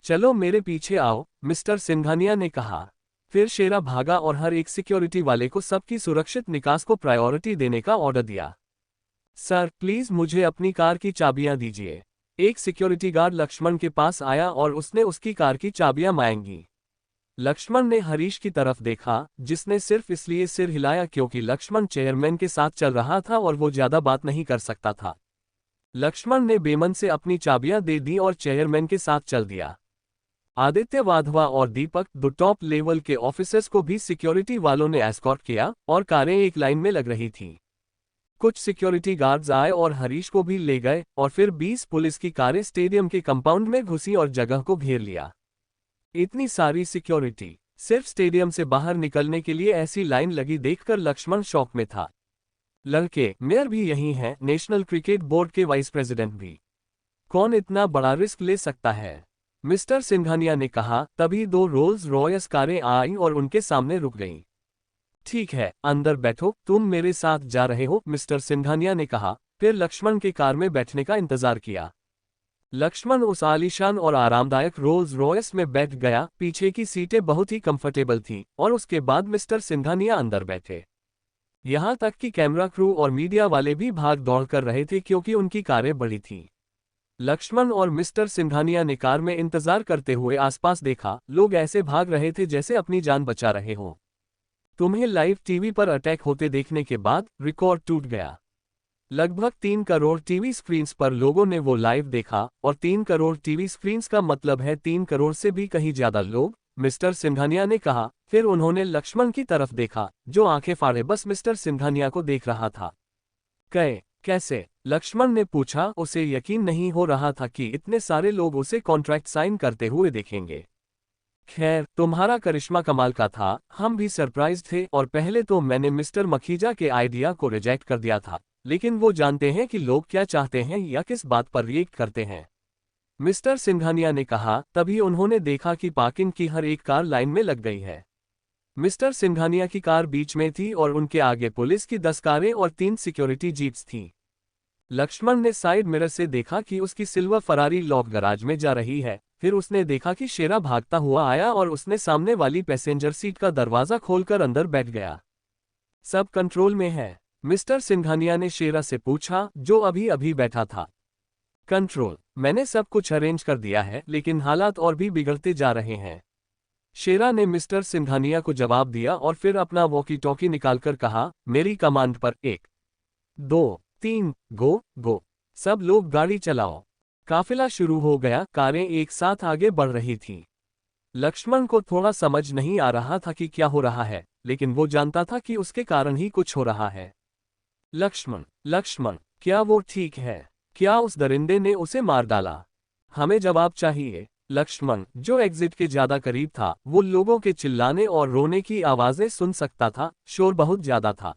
चलो मेरे पीछे आओ, मिस्टर सिंघानिया ने कहा। फिर शेरा भागा और हर एक सिक्योरिटी वाले को सबकी सुरक्षित निकास को प्रायोरिटी देने का ऑर्डर दिया। सर, प्लीज मुझे अपनी कार की चाबियां दीजिए। एक सिक्योरिटी गार्ड लक्ष्मण के पास आया और उसने उसकी कार की चाबियां मांगी। लक्ष्मण ने हरीश की तरफ देखा, जिसने सिर्फ इसलिए सिर हिलाया क्योंकि लक्ष्मण चेयरमैन के साथ चल रहा था और वो ज्यादा बात नहीं कर सकता था। लक्ष्मण ने बेमन से अपनी चाबियां दे दी और चेयरमैन के साथ चल दिया। आदित्य वाधवा और दीपक, दो टॉप लेवल के ऑफिसर्स को भी सिक्योरिटी वालों ने एस्कॉर्ट किया और कारें एक लाइन में लग रही थीं। कुछ सिक्योरिटी गार्ड्स आए और हरीश को भी ले गए और फिर 20 पुलिस की कारें स्टेडियम के कंपाउंड में घुसी और जगह को घेर लिया। इतनी सारी सिक्योरिटी सिर्फ स्टेडियम से बाहर निकलने के लिए ऐसी लाइन लगी देखकर लक्ष्मण शॉक में था। लड़के, मेयर भी यही हैं, नेशनल क्रिकेट बोर्ड के वाइस प्रेसिडेंट भी। कौन इतना बड़ा रिस्क ले सकता है? मिस्टर सिंघानिया ने कहा। तभी 2 रोल्स रॉयस कारें आईं और उनके सामने रुक गईं। ठीक है, अंदर बैठो, तुम मेरे साथ जा रहे हो, मिस्टर सिंघानिया ने कहा। फिर लक्ष्मण के कार में बैठने का इंतजार किया। लक्ष्मण उस आलीशान और आरामदायक रोल्स रॉयस में बैठ गया। पीछे की सीटें बहुत ही कंफर्टेबल थीं और उसके बाद मिस्टर सिंघानिया अंदर बैठे। यहां तक कि कैमरा क्रू और मीडिया वाले भी भाग दौड़ कर रहे थे क्योंकि उनकी कारें बड़ी थीं। लक्ष्मण और मिस्टर सिंघानिया ने कार में इंतजार करते हुए आसपास देखा। लोग ऐसे भाग रहे थे जैसे अपनी जान बचा रहे हों। तुम्हें लाइव टीवी पर अटैक होते देखने के बाद रिकॉर्ड टूट गया। लगभग 3 करोड़ टीवी स्क्रीन्स पर लोगों ने वो लाइव देखा, और 3 करोड़ टीवी स्क्रीन्स का मतलब है 3 करोड़ से भी कहीं ज्यादा लोग, मिस्टर सिंघानिया ने कहा। फिर उन्होंने लक्ष्मण की तरफ देखा, जो आंखें फाड़े बस मिस्टर सिंघानिया को देख रहा था। कैसे? लक्ष्मण ने पूछा। उसे यकीन नहीं हो रहा था कि इतने सारे लोग उसे कॉन्ट्रैक्ट साइन करते हुए देखेंगे। खैर, तुम्हारा करिश्मा कमाल का था, हम भी सरप्राइज थे, और पहले तो मैंने मिस्टर मखीजा के आइडिया को रिजेक्ट कर दिया था, लेकिन वो जानते हैं कि लोग क्या चाहते हैं या किस बात पर रिएक्ट करते हैं, मिस्टर सिंघानिया ने कहा। तभी उन्होंने देखा कि पार्किंग की हर एक कार लाइन में लग गई है। मिस्टर सिंघानिया की कार बीच में थी और उनके आगे पुलिस की 10 कारें और 3 सिक्योरिटी जीप्स थीं। लक्ष्मण ने साइड मिरर से देखा कि उसकी सिल्वर फरारी लॉक गराज में जा रही है। फिर उसने देखा कि शेरा भागता हुआ आया और उसने सामने वाली पैसेंजर सीट का दरवाजा खोलकर अंदर बैठ गया। सब कंट्रोल में है? मिस्टर सिंघानिया ने शेरा से पूछा, जो अभी अभी बैठा था। कंट्रोल, मैंने सब कुछ अरेंज कर दिया है, लेकिन हालात और भी बिगड़ते जा रहे हैं। शेरा ने मिस्टर सिंघानिया को जवाब दिया और फिर अपना वॉकी टॉकी निकालकर कहा, मेरी कमांड पर 1, 2, 3, गो गो। सब लोग गाड़ी चलाओ। काफिला शुरू हो गया। कारें एक साथ आगे बढ़ रही थीं। लक्ष्मण को थोड़ा समझ नहीं आ रहा था कि क्या हो रहा है, लेकिन वो जानता था कि उसके कारण ही कुछ हो रहा है। लक्ष्मण, लक्ष्मण, क्या वो ठीक है? क्या उस दरिंदे ने उसे मार डाला? हमें जवाब चाहिए। लक्ष्मण, जो एग्जिट के ज्यादा करीब था, वो लोगों के चिल्लाने और रोने की आवाजें सुन सकता था। शोर बहुत ज्यादा था।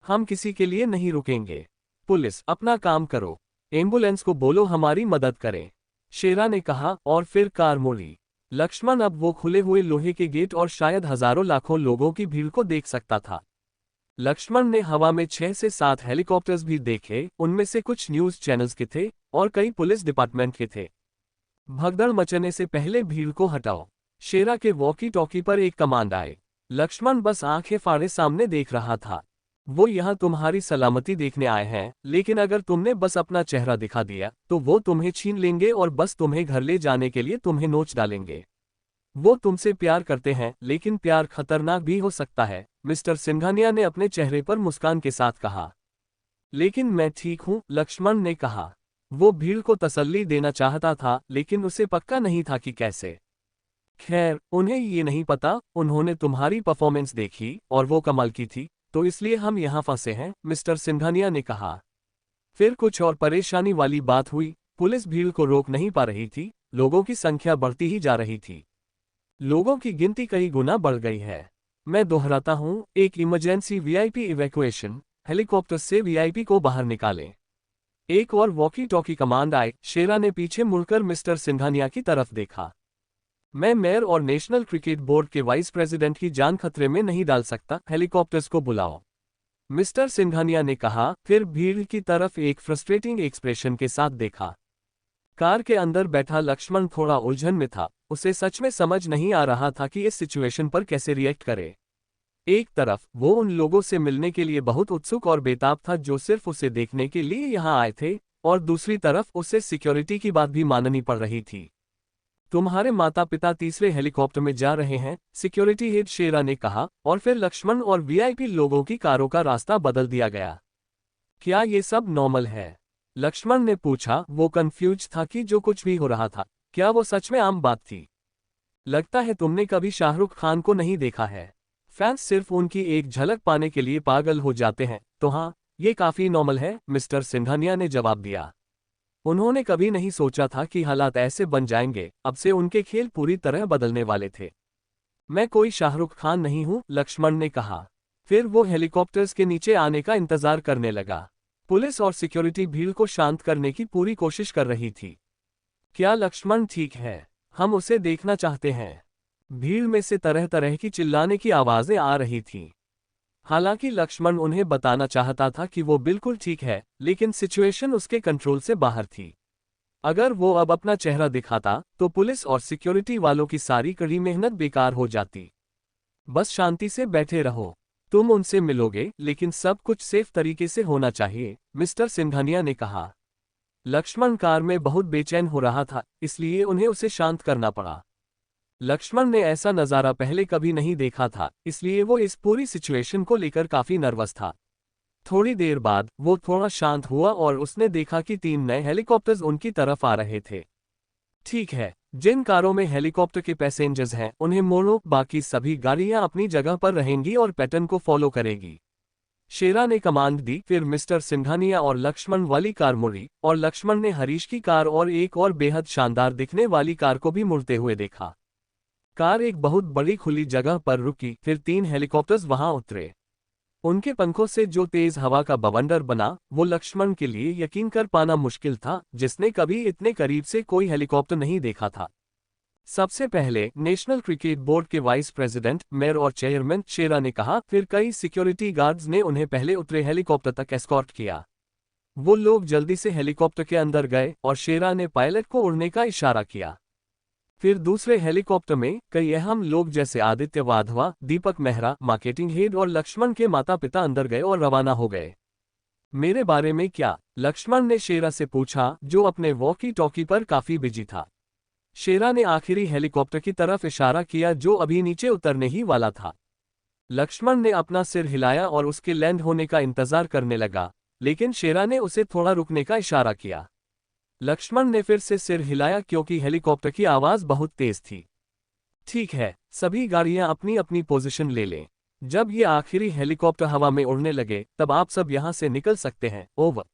हम किसी के लिए नहीं रुकेंगे। पुलिस, अपना काम करो। एम्बुलेंस को बोलो हमारी मदद करे। शेरा ने कहा और फिर कार मोड़ी। लक्ष्मण अब वो खुले हुए लोहे के गेट और शायद हजारों लाखों लोगों की भीड़ को देख सकता था। लक्ष्मण ने हवा में 6 से 7 हेलीकॉप्टर्स भी देखे। उनमें से कुछ न्यूज चैनल्स के थे और कई पुलिस डिपार्टमेंट के थे। भगदड़ मचने से पहले भीड़ को हटाओ। शेरा के वॉकी टॉकी पर एक कमांड आए। लक्ष्मण बस आंखें फाड़े सामने देख रहा था। वो यहाँ तुम्हारी सलामती देखने आए हैं, लेकिन अगर तुमने बस अपना चेहरा दिखा दिया तो वो तुम्हें छीन लेंगे और बस तुम्हें घर ले जाने के लिए तुम्हें नोच डालेंगे। वो तुमसे प्यार करते हैं, लेकिन प्यार खतरनाक भी हो सकता है, मिस्टर सिंघानिया ने अपने चेहरे पर मुस्कान के साथ कहा। लेकिन मैं ठीक हूं, लक्ष्मण ने कहा। वो भीड़ को तसल्ली देना चाहता था, लेकिन उसे पक्का नहीं था कि कैसे। खैर, उन्हें ये नहीं पता। उन्होंने तुम्हारी परफॉर्मेंस देखी और वो कमाल की थी, तो इसलिए हम यहाँ फंसे हैं, मिस्टर सिंघानिया ने कहा। फिर कुछ और परेशानी वाली बात हुई। पुलिस भीड़ को रोक नहीं पा रही थी। लोगों की संख्या बढ़ती ही जा रही थी। लोगों की गिनती कई गुना बढ़ गई है। मैं दोहराता हूं, एक इमरजेंसी वीआईपी इवैक्यूएशन। हेलीकॉप्टर से वीआईपी को बाहर निकालें। एक और वॉकी टॉकी कमांड आए। शेरा ने पीछे मुड़कर मिस्टर सिंघानिया की तरफ देखा। मैं मेयर और नेशनल क्रिकेट बोर्ड के वाइस प्रेसिडेंट की जान खतरे में नहीं डाल सकता। हेलीकॉप्टर्स को बुलाओ, मिस्टर सिंघानिया ने कहा। फिर भीड़ की तरफ एक फ्रस्ट्रेटिंग एक्सप्रेशन के साथ देखा। कार के अंदर बैठा लक्ष्मण थोड़ा उलझन में था। उसे सच में समझ नहीं आ रहा था कि इस सिचुएशन पर कैसे रिएक्ट करे। एक तरफ वो उन लोगों से मिलने के लिए बहुत उत्सुक और बेताब था जो सिर्फ उसे देखने के लिए यहाँ आए थे, और दूसरी तरफ उसे सिक्योरिटी की बात भी माननी पड़ रही थी। तुम्हारे माता पिता तीसरे हेलीकॉप्टर में जा रहे हैं, सिक्योरिटी हेड शेरा ने कहा, और फिर लक्ष्मण और वीआईपी लोगों की कारों का रास्ता बदल दिया गया। क्या ये सब नॉर्मल है? लक्ष्मण ने पूछा। वो कंफ्यूज था कि जो कुछ भी हो रहा था, क्या वो सच में आम बात थी? लगता है तुमने कभी शाहरुख खान को नहीं देखा है। फैंस सिर्फ उनकी एक झलक पाने के लिए पागल हो जाते हैं। तो हाँ, ये काफी नॉर्मल है, मिस्टर सिंघानिया ने जवाब दिया। उन्होंने कभी नहीं सोचा था कि हालात ऐसे बन जाएंगे। अब से उनके खेल पूरी तरह बदलने वाले थे। मैं कोई शाहरुख खान नहीं हूं, लक्ष्मण ने कहा। फिर वो हेलीकॉप्टर्स के नीचे आने का इंतजार करने लगा। पुलिस और सिक्योरिटी भीड़ को शांत करने की पूरी कोशिश कर रही थी। क्या लक्ष्मण ठीक है? हम उसे देखना चाहते हैं। भीड़ में से तरह तरह की चिल्लाने की आवाजें आ रही थीं। हालांकि लक्ष्मण उन्हें बताना चाहता था कि वो बिल्कुल ठीक है, लेकिन सिचुएशन उसके कंट्रोल से बाहर थी। अगर वो अब अपना चेहरा दिखाता तो पुलिस और सिक्योरिटी वालों की सारी कड़ी मेहनत बेकार हो जाती। बस शांति से बैठे रहो। तुम उनसे मिलोगे, लेकिन सब कुछ सेफ तरीके से होना चाहिए, मिस्टर सिंघानिया ने कहा। लक्ष्मण कार में बहुत बेचैन हो रहा था, इसलिए उन्हें उसे शांत करना पड़ा। लक्ष्मण ने ऐसा नज़ारा पहले कभी नहीं देखा था, इसलिए वो इस पूरी सिचुएशन को लेकर काफी नर्वस था। थोड़ी देर बाद वो थोड़ा शांत हुआ और उसने देखा कि 3 नए हेलीकॉप्टर्स उनकी तरफ आ रहे थे। ठीक है, जिन कारों में हेलीकॉप्टर के पैसेंजर्स हैं उन्हें मोड़ो। बाकी सभी गाड़ियां अपनी जगह पर रहेंगी और पैटर्न को फॉलो करेगी। शेरा ने कमांड दी। फिर मिस्टर सिंघानिया और लक्ष्मण वाली कार मुड़ी, और लक्ष्मण ने हरीश की कार और एक और बेहद शानदार दिखने वाली कार को भी मुड़ते हुए देखा। कार एक बहुत बड़ी खुली जगह पर रुकी। फिर 3 हेलीकॉप्टर्स वहां उतरे। उनके पंखों से जो तेज हवा का बवंडर बना, वो लक्ष्मण के लिए यकीन कर पाना मुश्किल था, जिसने कभी इतने करीब से कोई हेलीकॉप्टर नहीं देखा था। सबसे पहले नेशनल क्रिकेट बोर्ड के वाइस प्रेसिडेंट, मेयर और चेयरमैन, शेरा ने कहा। फिर कई सिक्योरिटी गार्ड्स ने उन्हें पहले उतरे हेलीकॉप्टर तक एस्कॉर्ट किया। वो लोग जल्दी से हेलीकॉप्टर के अंदर गए और शेरा ने पायलट को उड़ने का इशारा किया। फिर दूसरे हेलीकॉप्टर में कई अहम लोग जैसे आदित्य वाधवा, दीपक मेहरा, मार्केटिंग हेड और लक्ष्मण के माता पिता अंदर गए और रवाना हो गए। मेरे बारे में क्या? लक्ष्मण ने शेरा से पूछा, जो अपने वॉकी टॉकी पर काफी बिजी था। शेरा ने आखिरी हेलीकॉप्टर की तरफ इशारा किया जो अभी नीचे उतरने ही वाला था। लक्ष्मण ने अपना सिर हिलाया और उसके लैंड होने का इंतजार करने लगा, लेकिन शेरा ने उसे थोड़ा रुकने का इशारा किया। लक्ष्मण ने फिर से सिर हिलाया क्योंकि हेलीकॉप्टर की आवाज बहुत तेज थी। ठीक है, सभी गाड़ियां अपनी अपनी पोजीशन ले लें। जब ये आखिरी हेलीकॉप्टर हवा में उड़ने लगे तब आप सब यहां से निकल सकते हैं। ओवर।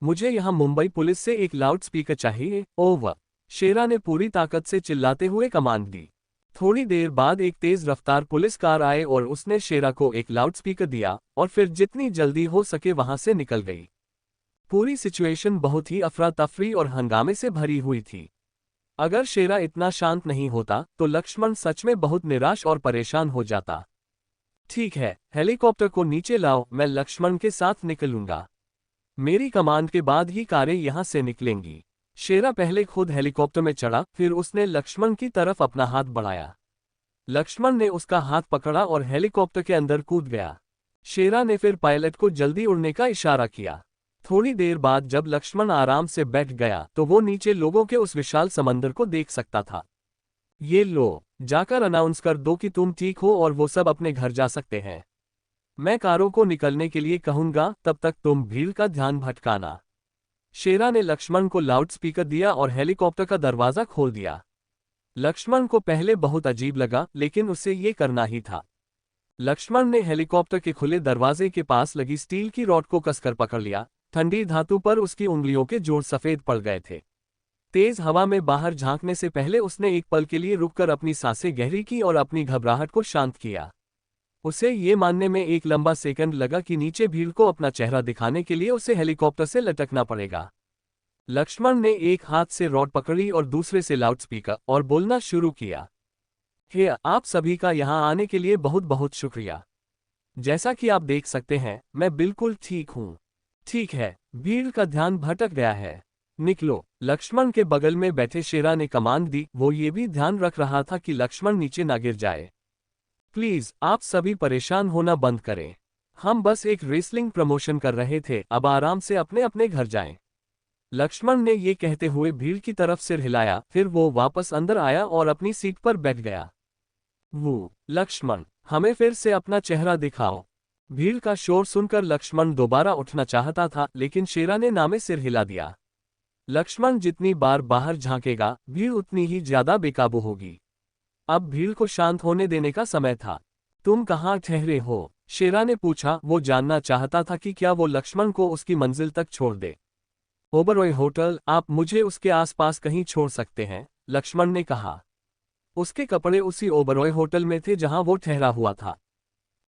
मुझे यहां मुंबई पुलिस से एक लाउड स्पीकर चाहिए। ओवर। शेरा ने पूरी ताकत से चिल्लाते हुए कमांड दी। थोड़ी देर बाद एक तेज रफ्तार पुलिस कार आए और उसने शेरा को एक लाउडस्पीकर दिया और फिर जितनी जल्दी हो सके वहां से निकल गई। पूरी सिचुएशन बहुत ही अफरा तफरी और हंगामे से भरी हुई थी। अगर शेरा इतना शांत नहीं होता तो लक्ष्मण सच में बहुत निराश और परेशान हो जाता। ठीक है, हेलीकॉप्टर को नीचे लाओ, मैं लक्ष्मण के साथ निकलूंगा। मेरी कमांड के बाद ही कारें यहां से निकलेंगी। शेरा पहले खुद हेलीकॉप्टर में चढ़ा, फिर उसने लक्ष्मण की तरफ अपना हाथ बढ़ाया। लक्ष्मण ने उसका हाथ पकड़ा और हेलीकॉप्टर के अंदर कूद गया। शेरा ने फिर पायलट को जल्दी उड़ने का इशारा किया। थोड़ी देर बाद जब लक्ष्मण आराम से बैठ गया तो वो नीचे लोगों के उस विशाल समंदर को देख सकता था। ये लो, जाकर अनाउंस कर दो कि तुम ठीक हो और वो सब अपने घर जा सकते हैं। मैं कारों को निकलने के लिए कहूंगा, तब तक तुम भीड़ का ध्यान भटकाना। शेरा ने लक्ष्मण को लाउडस्पीकर दिया और हेलीकॉप्टर का दरवाजा खोल दिया। लक्ष्मण को पहले बहुत अजीब लगा, लेकिन उसे ये करना ही था। लक्ष्मण ने हेलीकॉप्टर के खुले दरवाजे के पास लगी स्टील की रॉड को कसकर पकड़ लिया। ठंडी धातु पर उसकी उंगलियों के जोड़ सफेद पड़ गए थे। तेज हवा में बाहर झांकने से पहले उसने एक पल के लिए रुककर अपनी सांसें गहरी की और अपनी घबराहट को शांत किया। उसे ये मानने में एक लंबा सेकंड लगा कि नीचे भीड़ को अपना चेहरा दिखाने के लिए उसे हेलीकॉप्टर से लटकना पड़ेगा। लक्ष्मण ने एक हाथ से रॉड पकड़ी और दूसरे से लाउडस्पीकर और बोलना शुरू किया। हे, आप सभी का यहाँ आने के लिए बहुत बहुत शुक्रिया। जैसा कि आप देख सकते हैं, मैं बिल्कुल ठीक हूँ। ठीक है, भीड़ का ध्यान भटक गया है। निकलो। लक्ष्मण के बगल में बैठे शेरा ने कमांड दी। वो ये भी ध्यान रख रहा था कि लक्ष्मण नीचे ना गिर जाए। प्लीज, आप सभी परेशान होना बंद करें। हम बस एक रेसलिंग प्रमोशन कर रहे थे, अब आराम से अपने अपने घर जाएं। लक्ष्मण ने ये कहते हुए भीड़ की तरफ सिर हिलाया, फिर वो वापस अंदर आया और अपनी सीट पर बैठ गया। वो, लक्ष्मण, हमें फिर से अपना चेहरा दिखाओ। भीड़ का शोर सुनकर लक्ष्मण दोबारा उठना चाहता था, लेकिन शेरा ने नामे सिर हिला दिया। लक्ष्मण जितनी बार बाहर झांकेगा, भीड़ उतनी ही ज्यादा बेकाबू होगी। अब भीड़ को शांत होने देने का समय था। तुम कहाँ ठहरे हो? शेरा ने पूछा। वो जानना चाहता था कि क्या वो लक्ष्मण को उसकी मंजिल तक छोड़ दे। ओबरॉय होटल, आप मुझे उसके आसपास कहीं छोड़ सकते हैं, लक्ष्मण ने कहा। उसके कपड़े उसी ओबरॉय होटल में थे जहां वो ठहरा हुआ था।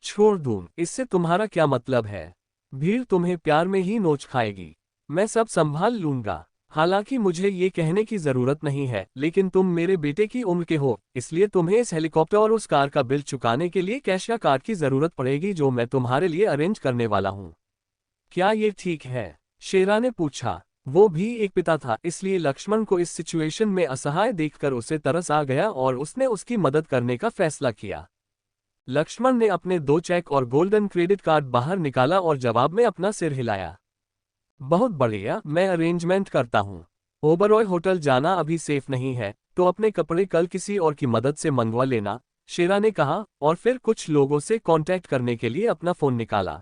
छोड़ दूं, इससे तुम्हारा क्या मतलब है? भीड़ तुम्हें प्यार में ही नोच खाएगी। मैं सब संभाल लूंगा। हालांकि मुझे ये कहने की जरूरत नहीं है, लेकिन तुम मेरे बेटे की उम्र के हो, इसलिए तुम्हें इस हेलीकॉप्टर और उस कार का बिल चुकाने के लिए कैश या कार्ड की जरूरत पड़ेगी जो मैं तुम्हारे लिए अरेंज करने वाला हूँ। क्या ये ठीक है? शेरा ने पूछा। वो भी एक पिता था, इसलिए लक्ष्मण को इस सिचुएशन में असहाय देखकर उसे तरस आ गया और उसने उसकी मदद करने का फैसला किया। लक्ष्मण ने अपने 2 चेक और गोल्डन क्रेडिट कार्ड बाहर निकाला और जवाब में अपना सिर हिलाया। बहुत बढ़िया, मैं अरेंजमेंट करता हूँ। ओबरॉय होटल जाना अभी सेफ नहीं है, तो अपने कपड़े कल किसी और की मदद से मंगवा लेना, शेरा ने कहा और फिर कुछ लोगों से कांटेक्ट करने के लिए अपना फोन निकाला।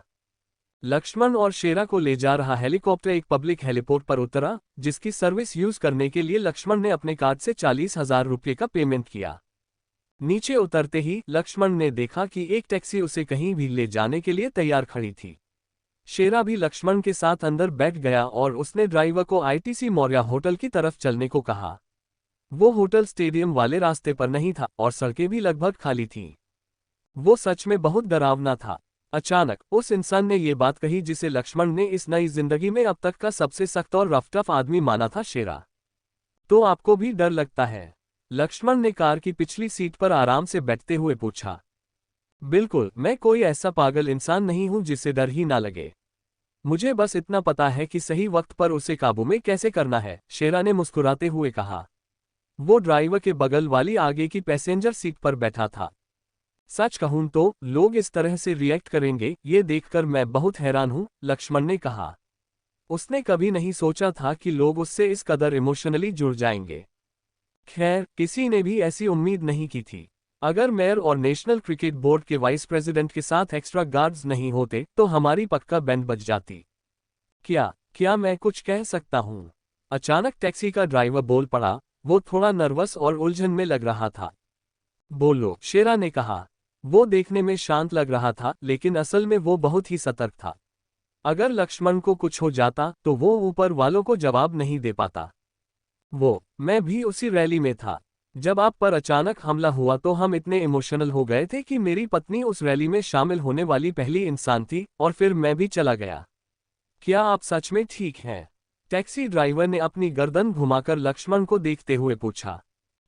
लक्ष्मण और शेरा को ले जा रहा हेलीकॉप्टर एक पब्लिक हेलीपोर्ट पर उतरा, जिसकी सर्विस यूज करने के लिए लक्ष्मण ने अपने कार्ड से 40,000 रुपये का पेमेंट किया। नीचे उतरते ही लक्ष्मण ने देखा कि एक टैक्सी उसे कहीं भी ले जाने के लिए तैयार खड़ी थी। शेरा भी लक्ष्मण के साथ अंदर बैठ गया और उसने ड्राइवर को आईटीसी मौर्या होटल की तरफ चलने को कहा। वो होटल स्टेडियम वाले रास्ते पर नहीं था और सड़कें भी लगभग खाली थीं। वो सच में बहुत डरावना था। अचानक उस इंसान ने ये बात कही जिसे लक्ष्मण ने इस नई जिंदगी में अब तक का सबसे सख्त और रफ आदमी माना था। शेरा, तो आपको भी डर लगता है? लक्ष्मण ने कार की पिछली सीट पर आराम से बैठते हुए पूछा। बिल्कुल, मैं कोई ऐसा पागल इंसान नहीं हूं जिसे डर ही ना लगे। मुझे बस इतना पता है कि सही वक्त पर उसे काबू में कैसे करना है, शेरा ने मुस्कुराते हुए कहा। वो ड्राइवर के बगल वाली आगे की पैसेंजर सीट पर बैठा था। सच कहूं तो लोग इस तरह से रिएक्ट करेंगे, ये देखकर मैं बहुत हैरान हूं, लक्ष्मण ने कहा। उसने कभी नहीं सोचा था कि लोग उससे इस कदर इमोशनली जुड़ जाएंगे। खैर, किसी ने भी ऐसी उम्मीद नहीं की थी। अगर मेयर और नेशनल क्रिकेट बोर्ड के वाइस प्रेसिडेंट के साथ एक्स्ट्रा गार्ड्स नहीं होते तो हमारी पक्का बैंड बज जाती। क्या क्या मैं कुछ कह सकता हूँ? अचानक टैक्सी का ड्राइवर बोल पड़ा। वो थोड़ा नर्वस और उलझन में लग रहा था। बोलो, शेरा ने कहा। वो देखने में शांत लग रहा था, लेकिन असल में वो बहुत ही सतर्क था। अगर लक्ष्मण को कुछ हो जाता तो वो ऊपर वालों को जवाब नहीं दे पाता। मैं भी उसी रैली में था। जब आप पर अचानक हमला हुआ तो हम इतने इमोशनल हो गए थे कि मेरी पत्नी उस रैली में शामिल होने वाली पहली इंसान थी, और फिर मैं भी चला गया। क्या आप सच में ठीक हैं? टैक्सी ड्राइवर ने अपनी गर्दन घुमाकर लक्ष्मण को देखते हुए पूछा।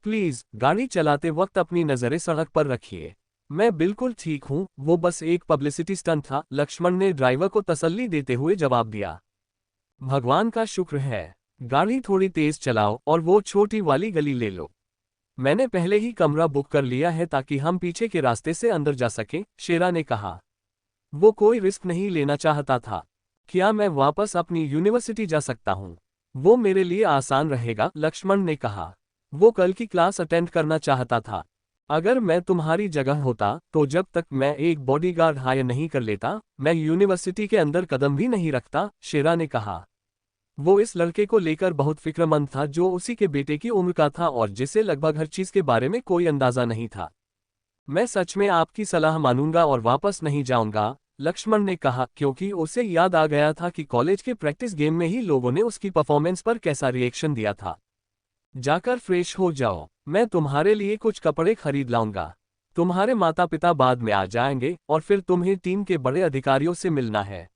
प्लीज, गाड़ी चलाते वक्त अपनी नजरें सड़क पर रखिए। मैं बिल्कुल ठीक हूँ, वो बस एक पब्लिसिटी स्टंट था, लक्ष्मण ने ड्राइवर को तसल्ली देते हुए जवाब दिया। भगवान का शुक्र है। गाड़ी थोड़ी तेज चलाओ और वो छोटी वाली गली ले लो। मैंने पहले ही कमरा बुक कर लिया है ताकि हम पीछे के रास्ते से अंदर जा सकें, शेरा ने कहा। वो कोई रिस्क नहीं लेना चाहता था। क्या मैं वापस अपनी यूनिवर्सिटी जा सकता हूँ? वो मेरे लिए आसान रहेगा, लक्ष्मण ने कहा। वो कल की क्लास अटेंड करना चाहता था। अगर मैं तुम्हारी जगह होता तो जब तक मैं एक बॉडीगार्ड हायर नहीं कर लेता, मैं यूनिवर्सिटी के अंदर कदम भी नहीं रखता, शेरा ने कहा। वो इस लड़के को लेकर बहुत फिक्रमंद था जो उसी के बेटे की उम्र का था और जिसे लगभग हर चीज के बारे में कोई अंदाजा नहीं था। मैं सच में आपकी सलाह मानूंगा और वापस नहीं जाऊंगा, लक्ष्मण ने कहा, क्योंकि उसे याद आ गया था कि कॉलेज के प्रैक्टिस गेम में ही लोगों ने उसकी परफॉर्मेंस पर कैसा रिएक्शन दिया था। जाकर फ्रेश हो जाओ, मैं तुम्हारे लिए कुछ कपड़े खरीद लाऊंगा। तुम्हारे माता पिता बाद में आ जाएंगे और फिर तुम्हें टीम के बड़े अधिकारियों से मिलना है।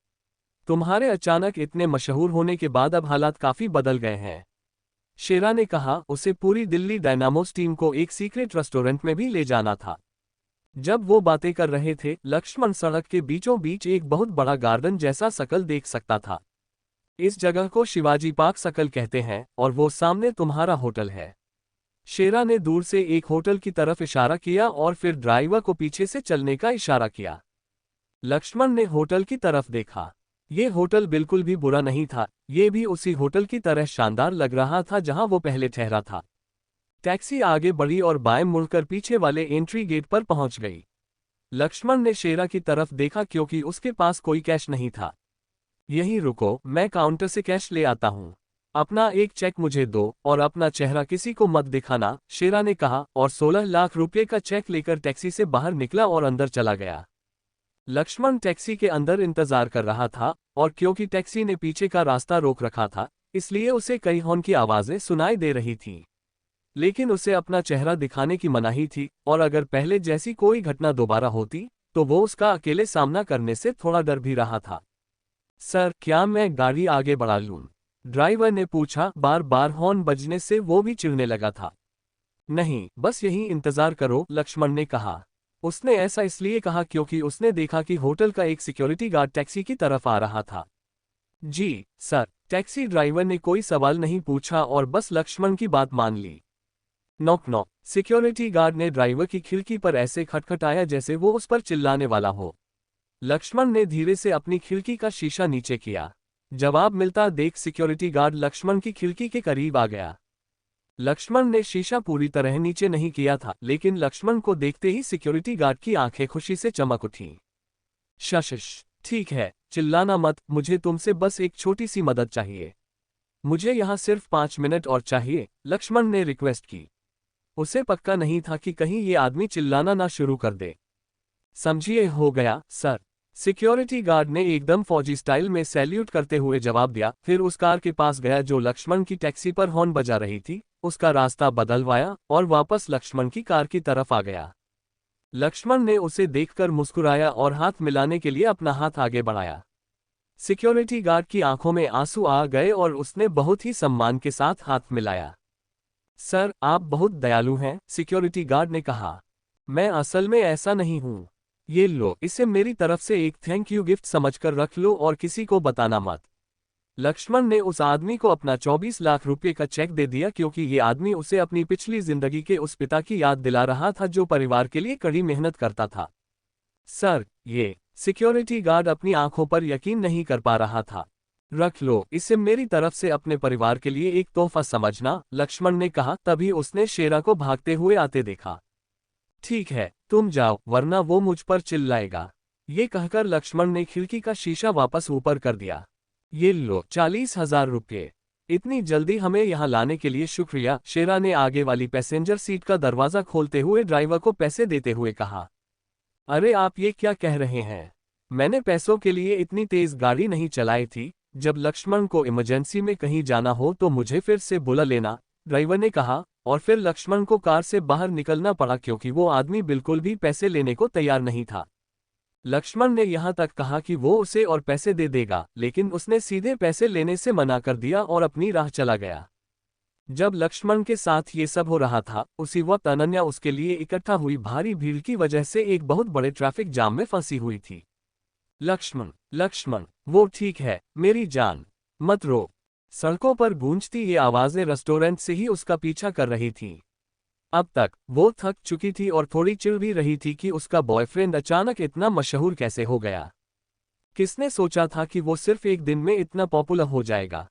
तुम्हारे अचानक इतने मशहूर होने के बाद अब हालात काफी बदल गए हैं। शेरा ने कहा। उसे पूरी दिल्ली डायनामोस टीम को एक सीक्रेट रेस्टोरेंट में भी ले जाना था। जब वो बातें कर रहे थे, लक्ष्मण सड़क के बीचों बीच एक बहुत बड़ा गार्डन जैसा सकल देख सकता था। इस जगह को शिवाजी पार्क सकल कहते हैं और वो सामने तुम्हारा होटल है। शेरा ने दूर से एक होटल की तरफ इशारा किया और फिर ड्राइवर को पीछे से चलने का इशारा किया। लक्ष्मण ने होटल की तरफ देखा। ये होटल बिल्कुल भी बुरा नहीं था, ये भी उसी होटल की तरह शानदार लग रहा था जहां वो पहले ठहरा था। टैक्सी आगे बढ़ी और बाएं मुड़कर पीछे वाले एंट्री गेट पर पहुंच गई। लक्ष्मण ने शेरा की तरफ देखा क्योंकि उसके पास कोई कैश नहीं था। यहीं रुको, मैं काउंटर से कैश ले आता हूं। अपना एक चेक मुझे दो और अपना चेहरा किसी को मत दिखाना, शेरा ने कहा और 16 लाख रुपए का चेक लेकर टैक्सी से बाहर निकला और अंदर चला गया। लक्ष्मण टैक्सी के अंदर इंतजार कर रहा था और क्योंकि टैक्सी ने पीछे का रास्ता रोक रखा था, इसलिए उसे कई हॉर्न की आवाजें सुनाई दे रही थीं। लेकिन उसे अपना चेहरा दिखाने की मनाही थी और अगर पहले जैसी कोई घटना दोबारा होती तो वो उसका अकेले सामना करने से थोड़ा डर भी रहा था। सर, क्या मैं गाड़ी आगे बढ़ा लूं? ड्राइवर ने पूछा। बार बार हॉर्न बजने से वो भी चिढ़ने लगा था। नहीं, बस यहीं इंतजार करो, लक्ष्मण ने कहा। उसने ऐसा इसलिए कहा क्योंकि उसने देखा कि होटल का एक सिक्योरिटी गार्ड टैक्सी की तरफ आ रहा था। जी सर, टैक्सी ड्राइवर ने कोई सवाल नहीं पूछा और बस लक्ष्मण की बात मान ली। नॉक नॉक, सिक्योरिटी गार्ड ने ड्राइवर की खिड़की पर ऐसे खटखटाया जैसे वो उस पर चिल्लाने वाला हो। लक्ष्मण ने धीरे से अपनी खिड़की का शीशा नीचे किया। जवाब मिलता देख सिक्योरिटी गार्ड लक्ष्मण की खिड़की के करीब आ गया। लक्ष्मण ने शीशा पूरी तरह नीचे नहीं किया था, लेकिन लक्ष्मण को देखते ही सिक्योरिटी गार्ड की आंखें खुशी से चमक उठीं। शश, ठीक है, चिल्लाना मत, मुझे तुमसे बस एक छोटी सी मदद चाहिए। मुझे यहाँ सिर्फ 5 मिनट और चाहिए, लक्ष्मण ने रिक्वेस्ट की। उसे पक्का नहीं था कि कहीं ये आदमी चिल्लाना ना शुरू कर दे। समझिए, हो गया सर, सिक्योरिटी गार्ड ने एकदम फौजी स्टाइल में सैल्यूट करते हुए जवाब दिया। फिर उस कार के पास गया जो लक्ष्मण की टैक्सी पर हॉर्न बजा रही थी, उसका रास्ता बदलवाया और वापस लक्ष्मण की कार की तरफ आ गया। लक्ष्मण ने उसे देखकर मुस्कुराया और हाथ मिलाने के लिए अपना हाथ आगे बढ़ाया। सिक्योरिटी गार्ड की आंखों में आंसू आ गए और उसने बहुत ही सम्मान के साथ हाथ मिलाया। सर, आप बहुत दयालु हैं, सिक्योरिटी गार्ड ने कहा। मैं असल में ऐसा नहीं हूं। ये लो, इसे मेरी तरफ से एक थैंक यू गिफ्ट समझकर रख लो और किसी को बताना मत। लक्ष्मण ने उस आदमी को अपना 24 लाख रुपए का चेक दे दिया क्योंकि ये आदमी उसे अपनी पिछली जिंदगी के उस पिता की याद दिला रहा था जो परिवार के लिए कड़ी मेहनत करता था। सर, ये सिक्योरिटी गार्ड अपनी आंखों पर यकीन नहीं कर पा रहा था। रख लो, इसे मेरी तरफ से अपने परिवार के लिए एक तोहफा समझना, लक्ष्मण ने कहा। तभी उसने शेरा को भागते हुए आते देखा। ठीक है, तुम जाओ, वरना वो मुझ पर चिल्लाएगा। ये कहकर लक्ष्मण ने खिड़की का शीशा वापस ऊपर कर दिया। ये लो 40,000 रुपये। इतनी जल्दी हमें यहाँ लाने के लिए शुक्रिया, शेरा ने आगे वाली पैसेंजर सीट का दरवाजा खोलते हुए ड्राइवर को पैसे देते हुए कहा। अरे आप ये क्या कह रहे हैं? मैंने पैसों के लिए इतनी तेज गाड़ी नहीं चलाई थी। जब लक्ष्मण को इमरजेंसी में कहीं जाना हो तो मुझे फिर से बुला लेना, ड्राइवर ने कहा। और फिर लक्ष्मण को कार से बाहर निकलना पड़ा क्योंकि वो आदमी बिल्कुल भी पैसे लेने को तैयार नहीं था। लक्ष्मण ने यहाँ तक कहा कि वो उसे और पैसे दे देगा, लेकिन उसने सीधे पैसे लेने से मना कर दिया और अपनी राह चला गया। जब लक्ष्मण के साथ ये सब हो रहा था, उसी वक्त अनन्या उसके लिए इकट्ठा हुई भारी भीड़ की वजह से एक बहुत बड़े ट्रैफिक जाम में फंसी हुई थी। लक्ष्मण, लक्ष्मण, वो ठीक है, मेरी जान, मत रो। सड़कों पर गूंजती ये आवाजें रेस्टोरेंट से ही उसका पीछा कर रही थीं। अब तक वो थक चुकी थी और थोड़ी चिढ़ भी रही थी कि उसका बॉयफ्रेंड अचानक इतना मशहूर कैसे हो गया। किसने सोचा था कि वो सिर्फ एक दिन में इतना पॉपुलर हो जाएगा?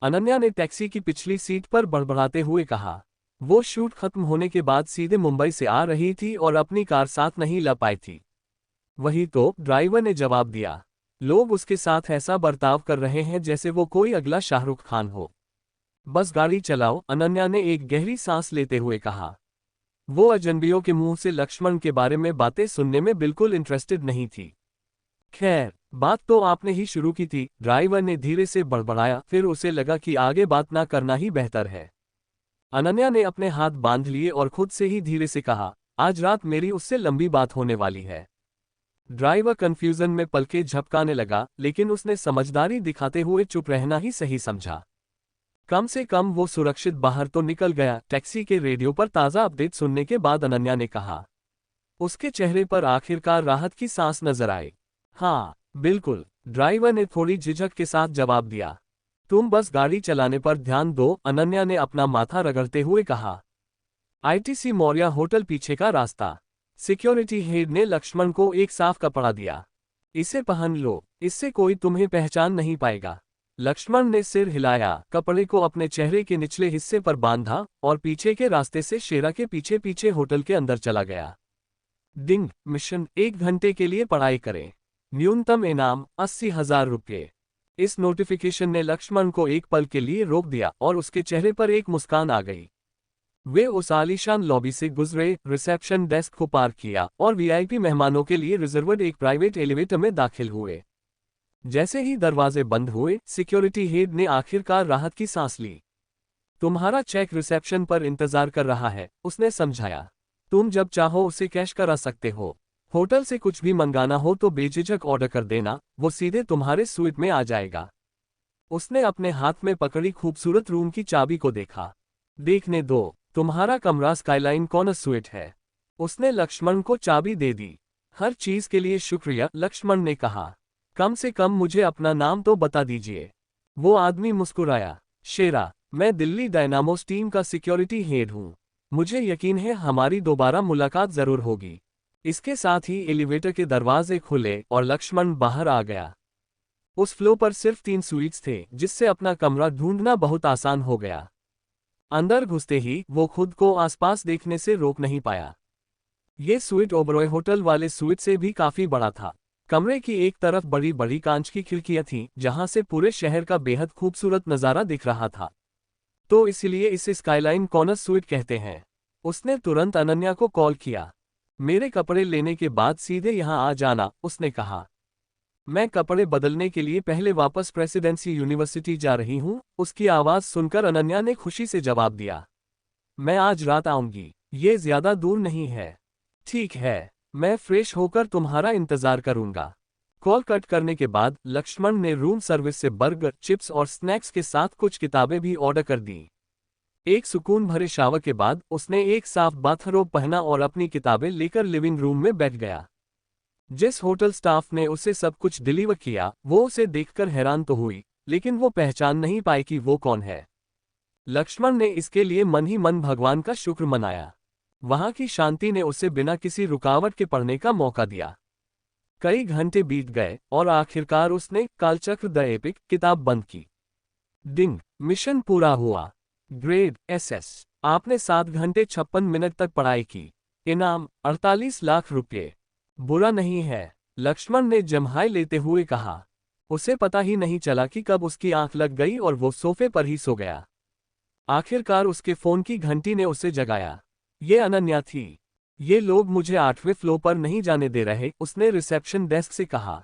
अनन्या ने टैक्सी की पिछली सीट पर बड़बड़ाते हुए कहा। वो शूट खत्म होने के बाद सीधे मुंबई से आ रही थी और अपनी कार साथ नहीं ला पाई थी। वही तो, ड्राइवर ने जवाब दिया। लोग उसके साथ ऐसा बर्ताव कर रहे हैं जैसे वो कोई अगला शाहरुख खान हो। बस गाड़ी चलाओ, अनन्या ने एक गहरी सांस लेते हुए कहा। वो अजनबियों के मुंह से लक्ष्मण के बारे में बातें सुनने में बिल्कुल इंटरेस्टेड नहीं थी। खैर, बात तो आपने ही शुरू की थी, ड्राइवर ने धीरे से बड़बड़ाया। फिर उसे लगा कि आगे बात ना करना ही बेहतर है। अनन्या ने अपने हाथ बांध लिए और खुद से ही धीरे से कहा, आज रात मेरी उससे लंबी बात होने वाली है। ड्राइवर कंफ्यूजन में पलकें झपकाने लगा, लेकिन उसने समझदारी दिखाते हुए चुप रहना ही सही समझा। कम से कम वो सुरक्षित बाहर तो निकल गया। टैक्सी के रेडियो पर ताज़ा अपडेट सुनने के बाद अनन्या ने कहा। उसके चेहरे पर आखिरकार राहत की सांस नजर आई। हाँ, बिल्कुल, ड्राइवर ने थोड़ी झिझक के साथ जवाब दिया। तुम बस गाड़ी चलाने पर ध्यान दो, अनन्या ने अपना माथा रगड़ते हुए कहा। आईटीसी मौर्या होटल पीछे का रास्ता। सिक्योरिटी हेड ने लक्ष्मण को एक साफ कपड़ा दिया। इसे पहन लो, इससे कोई तुम्हें पहचान नहीं पाएगा। लक्ष्मण ने सिर हिलाया, कपड़े को अपने चेहरे के निचले हिस्से पर बांधा और पीछे के रास्ते से शेरा के पीछे पीछे होटल के अंदर चला गया। डिंग, मिशन, 1 घंटे के लिए पढ़ाई करें। न्यूनतम इनाम 80,000 रुपये। इस नोटिफिकेशन ने लक्ष्मण को एक पल के लिए रोक दिया और उसके चेहरे पर एक मुस्कान आ गई। वे उस आलीशान लॉबी से गुजरे, रिसेप्शन डेस्क को पार किया और वीआईपी मेहमानों के लिए रिजर्व्ड एक प्राइवेट एलिवेटर में दाखिल हुए। जैसे ही दरवाजे बंद हुए, सिक्योरिटी हेड ने आखिरकार राहत की सांस ली। तुम्हारा चेक रिसेप्शन पर इंतजार कर रहा है, उसने समझाया। तुम जब चाहो उसे कैश करा सकते हो। होटल से कुछ भी मंगाना हो तो बेझिझक ऑर्डर कर देना, वो सीधे तुम्हारे स्वीट में आ जाएगा। उसने अपने हाथ में पकड़ी खूबसूरत रूम की चाबी को देखा। देखने दो, तुम्हारा कमरा स्काईलाइन कॉर्नर स्वीट है। उसने लक्ष्मण को चाबी दे दी। हर चीज के लिए शुक्रिया, लक्ष्मण ने कहा। कम से कम मुझे अपना नाम तो बता दीजिए। वो आदमी मुस्कुराया। शेरा, मैं दिल्ली डायनामोस टीम का सिक्योरिटी हेड हूँ। मुझे यकीन है हमारी दोबारा मुलाकात जरूर होगी। इसके साथ ही एलिवेटर के दरवाजे खुले और लक्ष्मण बाहर आ गया। उस फ्लोर पर सिर्फ 3 स्वीट्स थे, जिससे अपना कमरा ढूंढना बहुत आसान हो गया। अंदर घुसते ही वो खुद को आसपास देखने से रोक नहीं पाया। ये स्वीट ओबरॉय होटल वाले स्वीट से भी काफी बड़ा था। कमरे की एक तरफ बड़ी बड़ी कांच की खिड़कियां थीं, जहां से पूरे शहर का बेहद खूबसूरत नजारा दिख रहा था। तो इसलिए इसे स्काईलाइन कॉर्नर स्वीट कहते हैं। उसने तुरंत अनन्या को कॉल किया। मेरे कपड़े लेने के बाद सीधे यहां आ जाना, उसने कहा। मैं कपड़े बदलने के लिए पहले वापस प्रेसिडेंसी यूनिवर्सिटी जा रही हूं, उसकी आवाज सुनकर अनन्या ने खुशी से जवाब दिया। मैं आज रात आऊंगी, ये ज्यादा दूर नहीं है। ठीक है, मैं फ्रेश होकर तुम्हारा इंतजार करूंगा। कॉल कट करने के बाद लक्ष्मण ने रूम सर्विस से बर्गर, चिप्स और स्नैक्स के साथ कुछ किताबें भी ऑर्डर कर दी। एक सुकून भरे शावर के बाद उसने एक साफ बाथरोब पहना और अपनी किताबें लेकर लिविंग रूम में बैठ गया। जिस होटल स्टाफ ने उसे सब कुछ डिलीवर किया, वो उसे देखकर हैरान तो हुई, लेकिन वो पहचान नहीं पाई कि वो कौन है। लक्ष्मण ने इसके लिए मन ही मन भगवान का शुक्र मनाया। वहां की शांति ने उसे बिना किसी रुकावट के पढ़ने का मौका दिया। कई घंटे बीत गए और आखिरकार उसने कालचक्र द एपिक किताब बंद की। डिंग, मिशन पूरा हुआ। Grade SS। आपने 7 घंटे 56 मिनट तक पढ़ाई की। इनाम 48 लाख रुपये। बुरा नहीं है, लक्ष्मण ने जम्हाई लेते हुए कहा। उसे पता ही नहीं चला कि कब उसकी आंख लग गई और वो सोफे पर ही सो गया। आखिरकार उसके फोन की घंटी ने उसे जगाया। ये अनन्या थी। ये लोग मुझे 8वें फ्लोर पर नहीं जाने दे रहे, उसने रिसेप्शन डेस्क से कहा।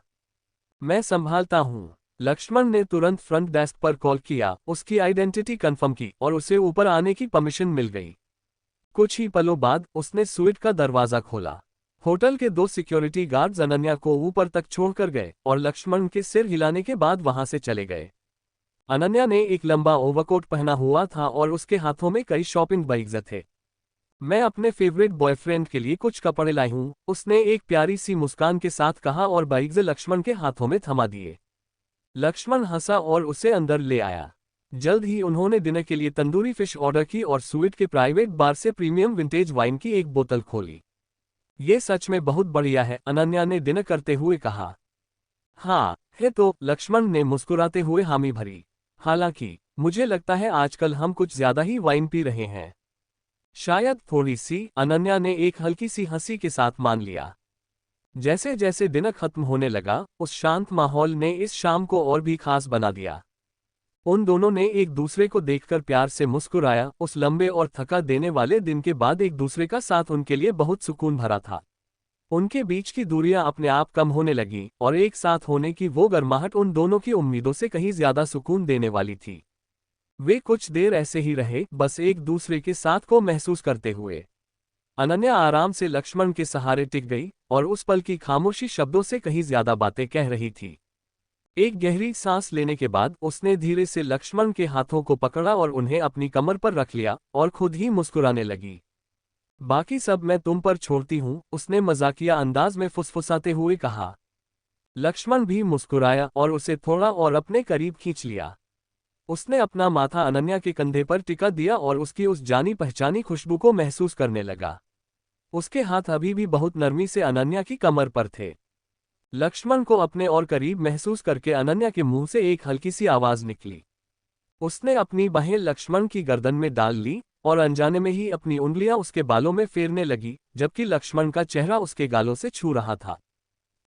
मैं संभालता हूँ। लक्ष्मण ने तुरंत फ्रंट डेस्क पर कॉल किया, उसकी आइडेंटिटी कंफर्म की और उसे ऊपर आने की परमिशन मिल गई। कुछ ही पलों बाद उसने स्वीट का दरवाजा खोला। होटल के 2 सिक्योरिटी गार्ड्स अनन्या को ऊपर तक छोड़कर गए और लक्ष्मण के सिर हिलाने के बाद वहां से चले गए। अनन्या ने एक लंबा ओवरकोट पहना हुआ था और उसके हाथों में कई शॉपिंग बैग्स थे। मैं अपने फेवरेट बॉयफ्रेंड के लिए कुछ कपड़े लाई हूं, उसने एक प्यारी सी मुस्कान के साथ कहा और बैग्स लक्ष्मण के हाथों में थमा दिए। लक्ष्मण हंसा और उसे अंदर ले आया। जल्द ही उन्होंने डिनर के लिए तंदूरी फिश ऑर्डर की और स्वीट के प्राइवेट बार से प्रीमियम विंटेज वाइन की एक बोतल खोली। ये सच में बहुत बढ़िया है, अनन्या ने डिनर करते हुए कहा। हाँ है तो, लक्ष्मण ने मुस्कुराते हुए हामी भरी। हालांकि मुझे लगता है आजकल हम कुछ ज्यादा ही वाइन पी रहे हैं। शायद थोड़ी सी, अनन्या ने एक हल्की सी हंसी के साथ मान लिया। जैसे जैसे डिनर खत्म होने लगा, उस शांत माहौल ने इस शाम को और भी खास बना दिया। उन दोनों ने एक दूसरे को देखकर प्यार से मुस्कुराया। उस लंबे और थका देने वाले दिन के बाद एक दूसरे का साथ उनके लिए बहुत सुकून भरा था। उनके बीच की दूरियां अपने आप कम होने लगीं और एक साथ होने की वो गर्माहट उन दोनों की उम्मीदों से कहीं ज्यादा सुकून देने वाली थी। वे कुछ देर ऐसे ही रहे, बस एक दूसरे के साथ को महसूस करते हुए। अनन्या आराम से लक्ष्मण के सहारे टिक गई और उस पल की खामोशी शब्दों से कहीं ज्यादा बातें कह रही थी। एक गहरी सांस लेने के बाद उसने धीरे से लक्ष्मण के हाथों को पकड़ा और उन्हें अपनी कमर पर रख लिया और खुद ही मुस्कुराने लगी। बाकी सब मैं तुम पर छोड़ती हूँ, उसने मजाकिया अंदाज में फुसफुसाते हुए कहा। लक्ष्मण भी मुस्कुराया और उसे थोड़ा और अपने करीब खींच लिया। उसने अपना माथा अनन्या के कंधे पर टिका दिया और उसकी उस जानी पहचानी खुशबू को महसूस करने लगा। उसके हाथ अभी भी बहुत नरमी से अनन्या की कमर पर थे। लक्ष्मण को अपने और करीब महसूस करके अनन्या के मुंह से एक हल्की सी आवाज निकली। उसने अपनी बाहें लक्ष्मण की गर्दन में डाल ली और अनजाने में ही अपनी उंगलियां उसके बालों में फेरने लगी, जबकि लक्ष्मण का चेहरा उसके गालों से छू रहा था।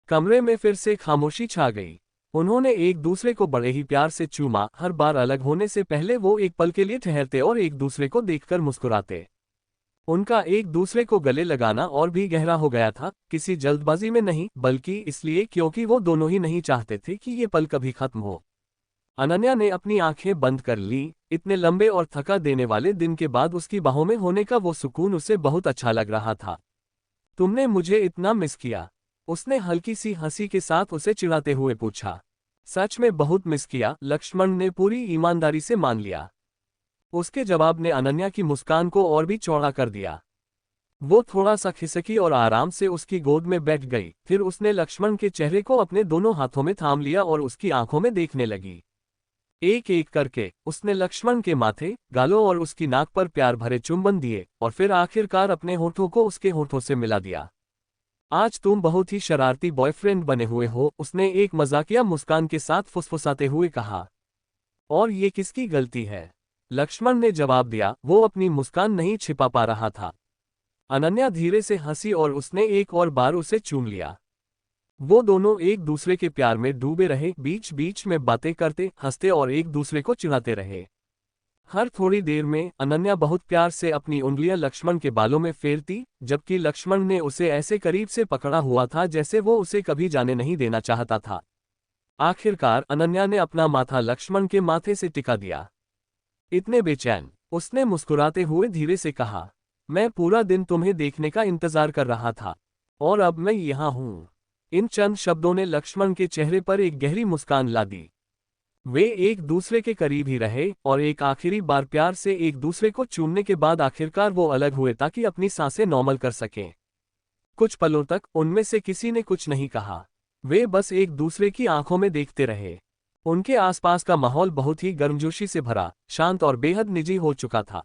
कमरे में फिर से खामोशी छा गई। उन्होंने एक दूसरे को बड़े ही प्यार से चूमा। हर बार अलग होने से पहले वो एक पल के लिए ठहरते और एक दूसरे को देखकर मुस्कुराते। उनका एक दूसरे को गले लगाना और भी गहरा हो गया था, किसी जल्दबाजी में नहीं, बल्कि इसलिए क्योंकि वो दोनों ही नहीं चाहते थे कि ये पल कभी खत्म हो। अनन्या ने अपनी आंखें बंद कर ली। इतने लंबे और थका देने वाले दिन के बाद उसकी बाहों में होने का वो सुकून उसे बहुत अच्छा लग रहा था। तुमने मुझे इतना मिस किया? उसने हल्की सी हंसी के साथ उसे चिढ़ाते हुए पूछा। सच में बहुत मिस किया, लक्ष्मण ने पूरी ईमानदारी से मान लिया। उसके जवाब ने अनन्या की मुस्कान को और भी चौड़ा कर दिया। वो थोड़ा सा खिसकी और आराम से उसकी गोद में बैठ गई। फिर उसने लक्ष्मण के चेहरे को अपने दोनों हाथों में थाम लिया और उसकी आंखों में देखने लगी। एक एक करके उसने लक्ष्मण के माथे, गालों और उसकी नाक पर प्यार भरे चुंबन दिए और फिर आखिरकार अपने होठों को उसके होठों से मिला दिया। आज तुम बहुत ही शरारती बॉयफ्रेंड बने हुए हो, उसने एक मजाकिया मुस्कान के साथ फुसफुसाते हुए कहा। और ये किसकी गलती है? लक्ष्मण ने जवाब दिया, वो अपनी मुस्कान नहीं छिपा पा रहा था। अनन्या धीरे से हंसी और उसने एक और बार उसे चूम लिया। वो दोनों एक दूसरे के प्यार में डूबे रहे, बीच बीच में बातें करते, हंसते और एक दूसरे को चिढ़ाते रहे। हर थोड़ी देर में अनन्या बहुत प्यार से अपनी उंगलियां लक्ष्मण के बालों में फेरती, जबकि लक्ष्मण ने उसे ऐसे करीब से पकड़ा हुआ था जैसे वो उसे कभी जाने नहीं देना चाहता था। आखिरकार अनन्या ने अपना माथा लक्ष्मण के माथे से टिका दिया। इतने बेचैन? उसने मुस्कुराते हुए धीरे से कहा। मैं पूरा दिन तुम्हें देखने का इंतजार कर रहा था और अब मैं यहाँ हूँ। इन चंद शब्दों ने लक्ष्मण के चेहरे पर एक गहरी मुस्कान ला दी। वे एक दूसरे के करीब ही रहे और एक आखिरी बार प्यार से एक दूसरे को चूमने के बाद आखिरकार वो अलग हुए ताकि अपनी सांसें नॉर्मल कर सकें। कुछ पलों तक उनमें से किसी ने कुछ नहीं कहा। वे बस एक दूसरे की आंखों में देखते रहे। उनके आसपास का माहौल बहुत ही गर्मजोशी से भरा, शांत और बेहद निजी हो चुका था।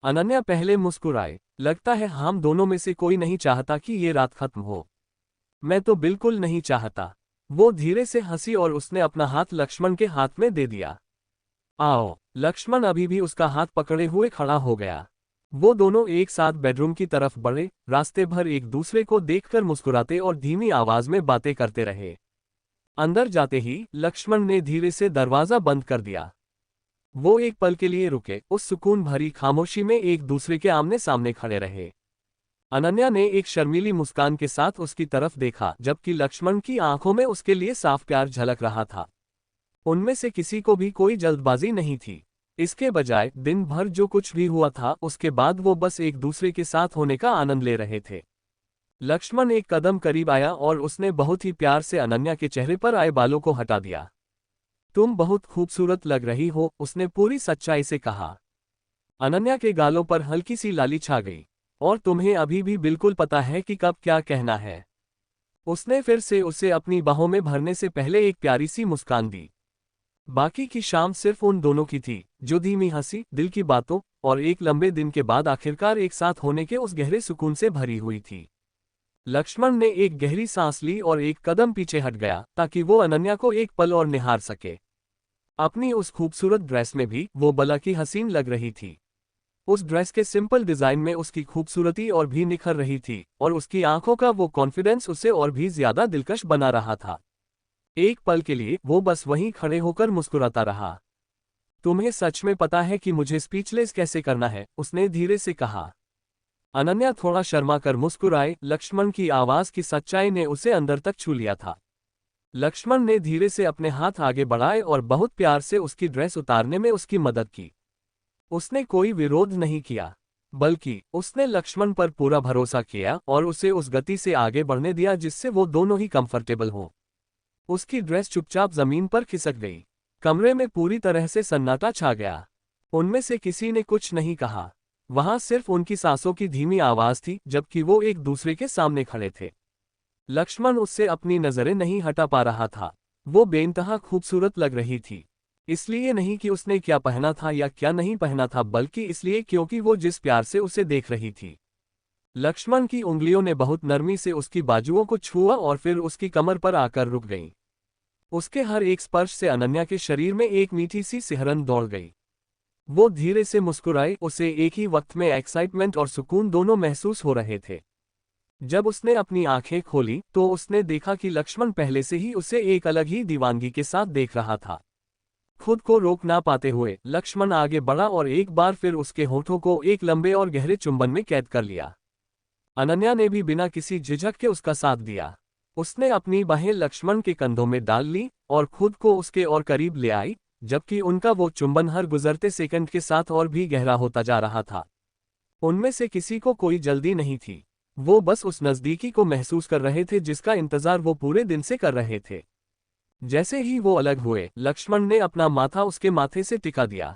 अनन्या पहले मुस्कुराए। लगता है हम दोनों में से कोई नहीं चाहता कि ये रात खत्म हो। मैं तो बिल्कुल नहीं चाहता। वो धीरे से हंसी और उसने अपना हाथ लक्ष्मण के हाथ में दे दिया। आओ। लक्ष्मण अभी भी उसका हाथ पकड़े हुए खड़ा हो गया। वो दोनों एक साथ बेडरूम की तरफ बढ़े, रास्ते भर एक दूसरे को देखकर मुस्कुराते और धीमी आवाज में बातें करते रहे। अंदर जाते ही लक्ष्मण ने धीरे से दरवाजा बंद कर दिया। वो एक पल के लिए रुके, उस सुकून भरी खामोशी में एक दूसरे के आमने सामने खड़े रहे। अनन्या ने एक शर्मीली मुस्कान के साथ उसकी तरफ देखा, जबकि लक्ष्मण की आंखों में उसके लिए साफ प्यार झलक रहा था। उनमें से किसी को भी कोई जल्दबाजी नहीं थी। इसके बजाय दिन भर जो कुछ भी हुआ था उसके बाद वो बस एक दूसरे के साथ होने का आनंद ले रहे थे। लक्ष्मण एक कदम करीब आया और उसने बहुत ही प्यार से अनन्या के चेहरे पर आए बालों को हटा दिया। तुम बहुत खूबसूरत लग रही हो, उसने पूरी सच्चाई से कहा। अनन्या के गालों पर हल्की सी लाली छा गई। और तुम्हें अभी भी बिल्कुल पता है कि कब क्या कहना है। उसने फिर से उसे अपनी बाहों में भरने से पहले एक प्यारी सी मुस्कान दी। बाकी की शाम सिर्फ उन दोनों की थी, जो धीमी हंसी, दिल की बातों और एक लंबे दिन के बाद आखिरकार एक साथ होने के उस गहरे सुकून से भरी हुई थी। लक्ष्मण ने एक गहरी सांस ली और एक कदम पीछे हट गया, ताकि वो अनन्या को एक पल और निहार सके। अपनी उस खूबसूरत ड्रेस में भी वो भला की हसीन लग रही थी। उस ड्रेस के सिंपल डिजाइन में उसकी खूबसूरती और भी निखर रही थी, और उसकी आंखों का वो कॉन्फिडेंस उसे और भी ज्यादा दिलकश बना रहा था। एक पल के लिए वो बस वहीं खड़े होकर मुस्कुराता रहा। तुम्हें सच में पता है कि मुझे स्पीचलेस कैसे करना है, उसने धीरे से कहा। अनन्या थोड़ा शर्मा कर मुस्कुराए। लक्ष्मण की आवाज की सच्चाई ने उसे अंदर तक छू लिया था। लक्ष्मण ने धीरे से अपने हाथ आगे बढ़ाए और बहुत प्यार से उसकी ड्रेस उतारने में उसकी मदद की। उसने कोई विरोध नहीं किया, बल्कि उसने लक्ष्मण पर पूरा भरोसा किया और उसे उस गति से आगे बढ़ने दिया जिससे वो दोनों ही कंफर्टेबल हों। उसकी ड्रेस चुपचाप जमीन पर खिसक गई। कमरे में पूरी तरह से सन्नाटा छा गया। उनमें से किसी ने कुछ नहीं कहा। वहां सिर्फ उनकी सांसों की धीमी आवाज थी, जबकि वो एक दूसरे के सामने खड़े थे। लक्ष्मण उससे अपनी नजरें नहीं हटा पा रहा था। वो बेइंतहा खूबसूरत लग रही थी, इसलिए नहीं कि उसने क्या पहना था या क्या नहीं पहना था, बल्कि इसलिए क्योंकि वो जिस प्यार से उसे देख रही थी। लक्ष्मण की उंगलियों ने बहुत नरमी से उसकी बाजुओं को छुआ और फिर उसकी कमर पर आकर रुक गईं। उसके हर एक स्पर्श से अनन्या के शरीर में एक मीठी सी सिहरन दौड़ गई। वो धीरे से मुस्कुराई। उसे एक ही वक्त में एक्साइटमेंट और सुकून दोनों महसूस हो रहे थे। जब उसने अपनी आंखें खोली तो उसने देखा कि लक्ष्मण पहले से ही उसे एक अलग ही दीवानगी के साथ देख रहा था। खुद को रोक ना पाते हुए लक्ष्मण आगे बढ़ा और एक बार फिर उसके होठों को एक लंबे और गहरे चुंबन में कैद कर लिया। अनन्या ने भी बिना किसी झिझक के उसका साथ दिया। उसने अपनी बाहें लक्ष्मण के कंधों में डाल ली और खुद को उसके और करीब ले आई, जबकि उनका वो चुंबन हर गुजरते सेकंड के साथ और भी गहरा होता जा रहा था। उनमें से किसी को कोई जल्दी नहीं थी। वो बस उस नज़दीकी को महसूस कर रहे थे जिसका इंतजार वो पूरे दिन से कर रहे थे। जैसे ही वो अलग हुए, लक्ष्मण ने अपना माथा उसके माथे से टिका दिया।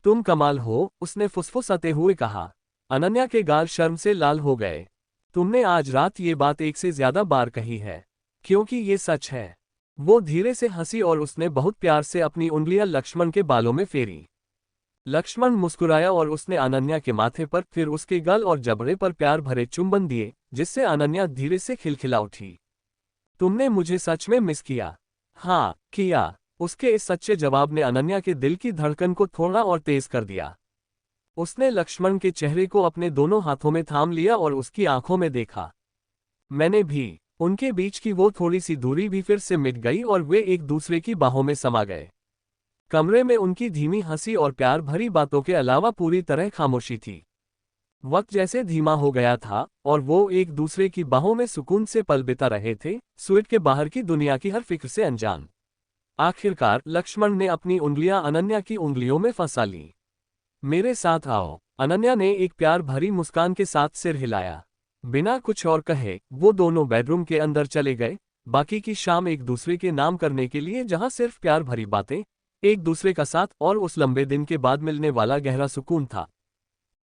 तुम कमाल हो, उसने फुसफुसाते हुए कहा। अनन्या के गाल शर्म से लाल हो गए। तुमने आज रात ये बात एक से ज्यादा बार कही है, क्योंकि ये सच है। वो धीरे से हंसी और उसने बहुत प्यार से अपनी उंगलियां लक्ष्मण के बालों में फेरी। लक्ष्मण मुस्कुराया और उसने अनन्या के माथे पर, फिर उसके गल और जबड़े पर प्यार भरे चुंबन दिए, जिससे अनन्या धीरे से खिलखिला उठी। तुमने मुझे सच में मिस किया? हाँ, किया। उसके इस सच्चे जवाब ने अनन्या के दिल की धड़कन को थोड़ा और तेज कर दिया। उसने लक्ष्मण के चेहरे को अपने दोनों हाथों में थाम लिया और उसकी आंखों में देखा। मैंने भी। उनके बीच की वो थोड़ी सी दूरी भी फिर से मिट गई और वे एक दूसरे की बाहों में समा गए। कमरे में उनकी धीमी हंसी और प्यार भरी बातों के अलावा पूरी तरह खामोशी थी। वक्त जैसे धीमा हो गया था और वो एक दूसरे की बाहों में सुकून से पल बिता रहे थे, स्वीट के बाहर की दुनिया की हर फिक्र से अनजान। आखिरकार लक्ष्मण ने अपनी उंगलियां अनन्या की उंगलियों में फंसा ली। मेरे साथ आओ, अनन्या ने एक प्यार भरी मुस्कान के साथ सिर हिलाया। बिना कुछ और कहे वो दोनों बेडरूम के अंदर चले गए, बाकी की शाम एक दूसरे के नाम करने के लिए, जहां सिर्फ प्यार भरी बातें, एक दूसरे का साथ और उस लंबे दिन के बाद मिलने वाला गहरा सुकून था।